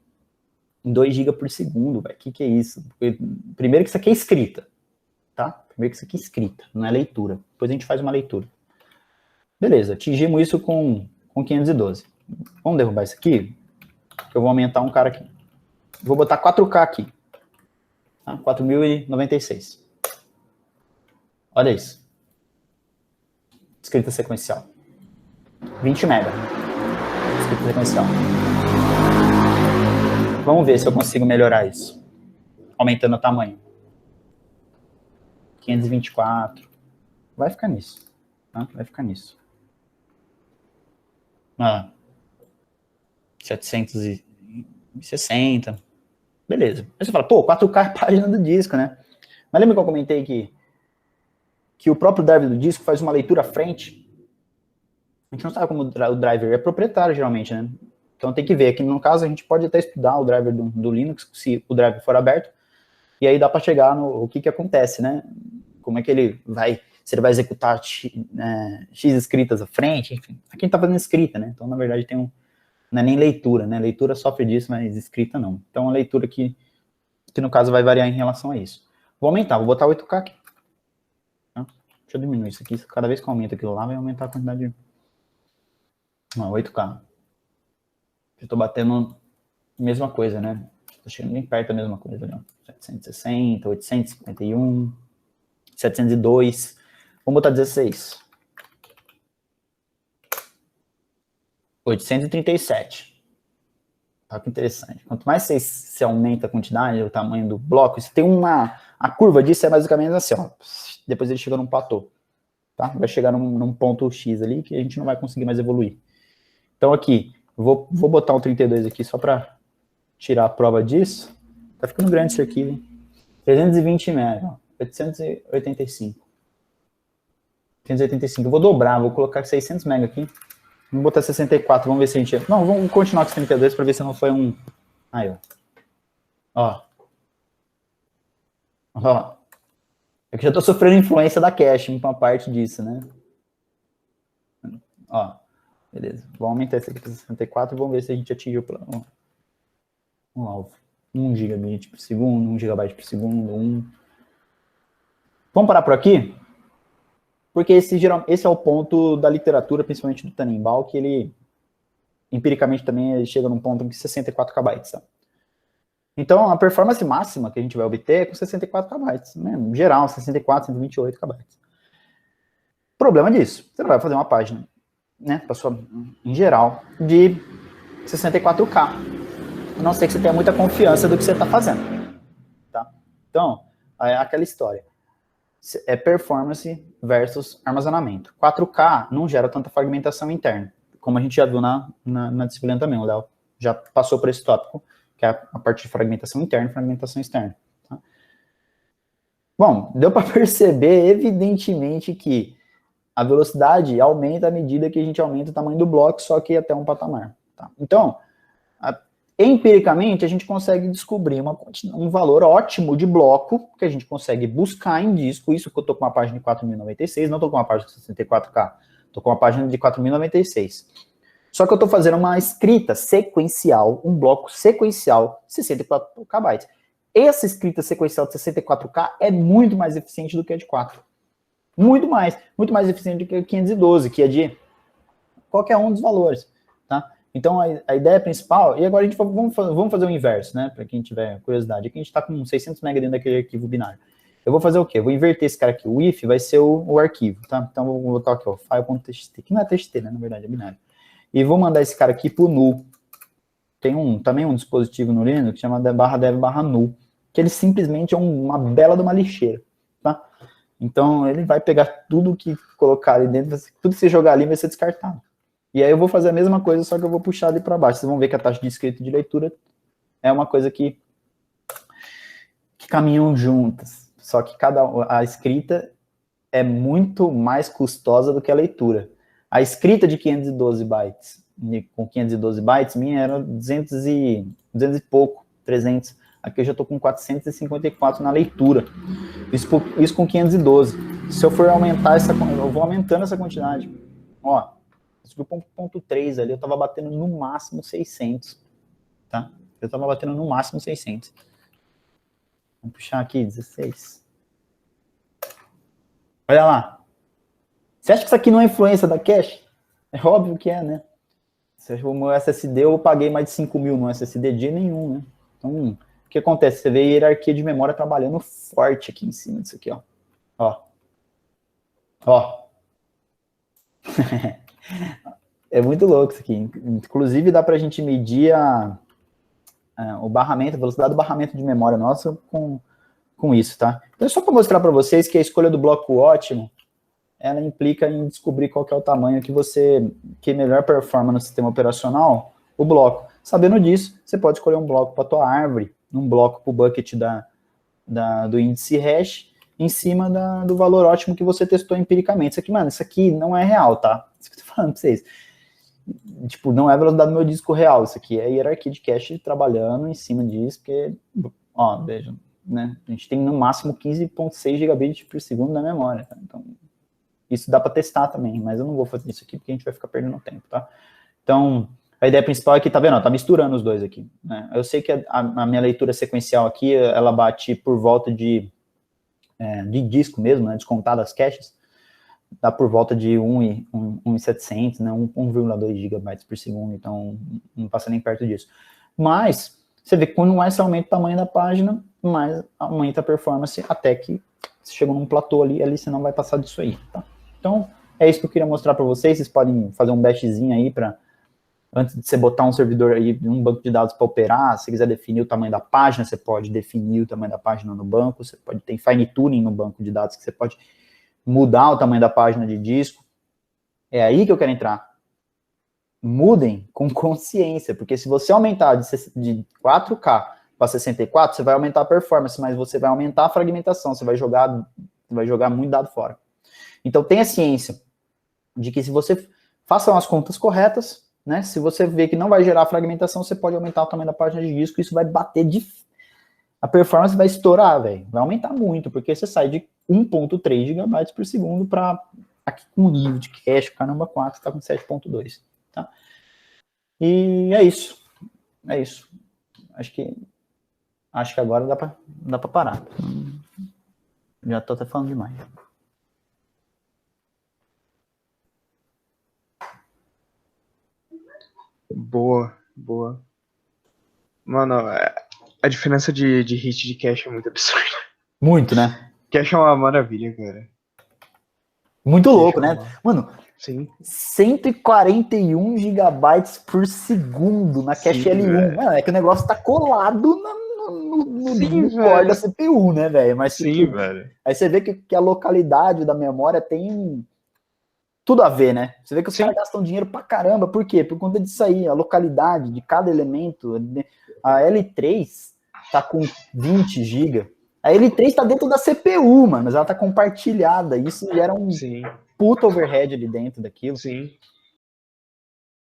2 GB por segundo, velho. Que é isso? Primeiro que isso aqui é escrita, tá? Primeiro que isso aqui é escrita, não é leitura. Depois a gente faz uma leitura. Beleza, atingimos isso com 512. Vamos derrubar isso aqui, que eu vou aumentar um cara aqui. Vou botar 4K aqui. Tá? 4096. Olha isso. Escrita sequencial. 20 MB. Escrita sequencial. Vamos ver se eu consigo melhorar isso. Aumentando o tamanho. 524. Vai ficar nisso. Tá? Vai ficar nisso. 760. Beleza. Aí você fala, pô, 4K é a página do disco, né? Mas lembra que eu comentei que o próprio driver do disco faz uma leitura à frente? A gente não sabe como o driver é proprietário, geralmente, né? Então tem que ver. Aqui no caso, a gente pode até estudar o driver do Linux, se o driver for aberto, e aí dá para chegar no que acontece, né? Como é que ele vai... Se ele vai executar X escritas à frente, enfim. Aqui a gente tá fazendo escrita, né? Então, na verdade, não é nem leitura, né? Leitura sofre disso, mas escrita não. Então, a leitura que no caso vai variar em relação a isso. Vou aumentar, vou botar 8K aqui. Tá? Deixa eu diminuir isso aqui. Cada vez que eu aumento aquilo lá, vai aumentar a quantidade de... 8K. Eu tô batendo a mesma coisa, né? Tô chegando bem perto da mesma coisa. Né? 760, 851, 702... Vamos botar 16. 837. Olha que interessante. Quanto mais você aumenta a quantidade, o tamanho do bloco, você tem a curva disso é basicamente assim, ó. Depois ele chega num platô. Tá? Vai chegar num ponto X ali que a gente não vai conseguir mais evoluir. Então aqui, vou botar um 32 aqui só para tirar a prova disso. Tá ficando grande isso aqui, hein? 320 MB, ó. 885. 585. Eu vou dobrar, vou colocar 600 MB aqui. Vamos botar 64, vamos ver se a gente... Não, vamos continuar com 32 para ver se não foi um... Aí, ó. Ó. Eu já estou sofrendo influência da cache, uma parte disso, né? Ó. Beleza. Vamos aumentar esse aqui para 64 e vamos ver se a gente atingiu um alvo. 1 GB por segundo, 1 GB por segundo, 1... Vamos parar por aqui? Porque esse é o ponto da literatura, principalmente do Tannenbaum, que ele, empiricamente também, ele chega num ponto de 64 KB. Tá? Então, a performance máxima que a gente vai obter é com 64 KB, né? Em geral, 64, 128 KB. Problema disso, você não vai fazer uma página, né, em geral, de 64K. A não ser que você tenha muita confiança do que você está fazendo. Tá? Então, é aquela história. É performance versus armazenamento. 4K não gera tanta fragmentação interna, como a gente já viu na disciplina também. O Léo já passou por esse tópico, que é a parte de fragmentação interna e fragmentação externa. Tá? Bom, deu para perceber, evidentemente, que a velocidade aumenta à medida que a gente aumenta o tamanho do bloco, só que até um patamar. Tá? Então, empiricamente, a gente consegue descobrir um valor ótimo de bloco, que a gente consegue buscar em disco. Isso que eu estou com uma página de 4096, não estou com uma página de 64K, estou com uma página de 4096. Só que eu estou fazendo uma escrita sequencial, um bloco sequencial, 64 KB. Essa escrita sequencial de 64K é muito mais eficiente do que a de 4. Muito mais eficiente do que a 512, que é de qualquer um dos valores, tá? Então, a ideia principal, e agora vamos fazer o inverso, né, para quem tiver curiosidade. Aqui a gente está com 600 MB dentro daquele arquivo binário. Eu vou fazer o quê? Eu vou inverter esse cara aqui. O if vai ser o arquivo, tá? Então, eu vou botar aqui, ó, file.txt, que não é txt, né, na verdade, é binário. E vou mandar esse cara aqui pro null. Tem também um dispositivo no Linux que chama /dev/null, que ele simplesmente é uma bela de uma lixeira, tá? Então, ele vai pegar tudo que colocar ali dentro, tudo que você jogar ali vai ser descartado. E aí eu vou fazer a mesma coisa, só que eu vou puxar ali para baixo. Vocês vão ver que a taxa de escrita e de leitura é uma coisa que caminham juntas. Só que a escrita é muito mais custosa do que a leitura. A escrita de 512 bytes, com 512 bytes, minha era 200 e pouco, 300. Aqui eu já estou com 454 na leitura. Isso com 512. Se eu for aumentar eu vou aumentando essa quantidade. Ó, subiu 1.3 ali, eu estava batendo no máximo 600, tá? Eu estava batendo no máximo 600. Vamos puxar aqui, 16. Olha lá. Você acha que isso aqui não é influência da cache? É óbvio que é, né? O meu SSD, eu paguei mais de 5 mil no SSD de nenhum, né? Então, o que acontece? Você vê a hierarquia de memória trabalhando forte aqui em cima disso aqui, ó. Ó. É muito louco isso aqui. Inclusive, dá pra gente medir o barramento, a velocidade do barramento de memória nossa com isso, tá? Então, só para mostrar para vocês que a escolha do bloco ótimo, ela implica em descobrir qual que é o tamanho que melhor performa no sistema operacional, o bloco. Sabendo disso, você pode escolher um bloco para a tua árvore, um bloco para o bucket do índice hash, em cima do valor ótimo que você testou empiricamente. Isso aqui não é real, tá? Isso que eu tô falando para vocês. Tipo, não é a velocidade do meu disco real, isso aqui é a hierarquia de cache trabalhando em cima disso, porque, ó, vejam, né, a gente tem no máximo 15.6 gigabits por segundo na memória, tá? Então, isso dá para testar também, mas eu não vou fazer isso aqui porque a gente vai ficar perdendo tempo, tá? Então, a ideia principal é que, tá vendo, ó, tá misturando os dois aqui, né? Eu sei que a minha leitura sequencial aqui, ela bate por volta de disco mesmo, né, descontada as caches, dá por volta de 1.700, né, 1,2 gigabytes por segundo, então não passa nem perto disso. Mas, você vê que quando mais você aumenta o tamanho da página, mais aumenta a performance, até que você chega num platô ali você não vai passar disso aí, tá? Então, é isso que eu queria mostrar para vocês. Vocês podem fazer um bashzinho aí antes de você botar um servidor aí, um banco de dados para operar, se quiser definir o tamanho da página, você pode definir o tamanho da página no banco, você pode ter fine tuning no banco de dados, que você pode mudar o tamanho da página de disco. É aí que eu quero entrar. Mudem com consciência, porque se você aumentar de 4K para 64, você vai aumentar a performance, mas você vai aumentar a fragmentação, você vai jogar muito dado fora. Então, tenha ciência de que se você faça as contas corretas, né, se você vê que não vai gerar fragmentação, você pode aumentar o tamanho da página de disco, isso vai bater a performance vai estourar, velho. Vai aumentar muito, porque você sai de 1.3 GB por segundo para aqui com nível de cache, caramba, 4, está com 7.2, tá? E é isso. É isso. Acho que agora dá para parar. Já tô até falando demais. Boa. Mano, A diferença de hit de cache é muito absurda. Muito, né? Cache é uma maravilha, cara. Muito louco, né? Mano, sim. 141 gigabytes por segundo na cache L1. Mano, é que o negócio tá colado no core da CPU, né, velho? Mas sim, velho. Aí você vê que a localidade da memória tem tudo a ver, né? Você vê que os caras gastam dinheiro pra caramba. Por quê? Por conta disso aí, a localidade de cada elemento. A L3 tá com 20 GB. A L3 tá dentro da CPU, mano, mas ela tá compartilhada. Isso gera um puta overhead ali dentro daquilo. Sim.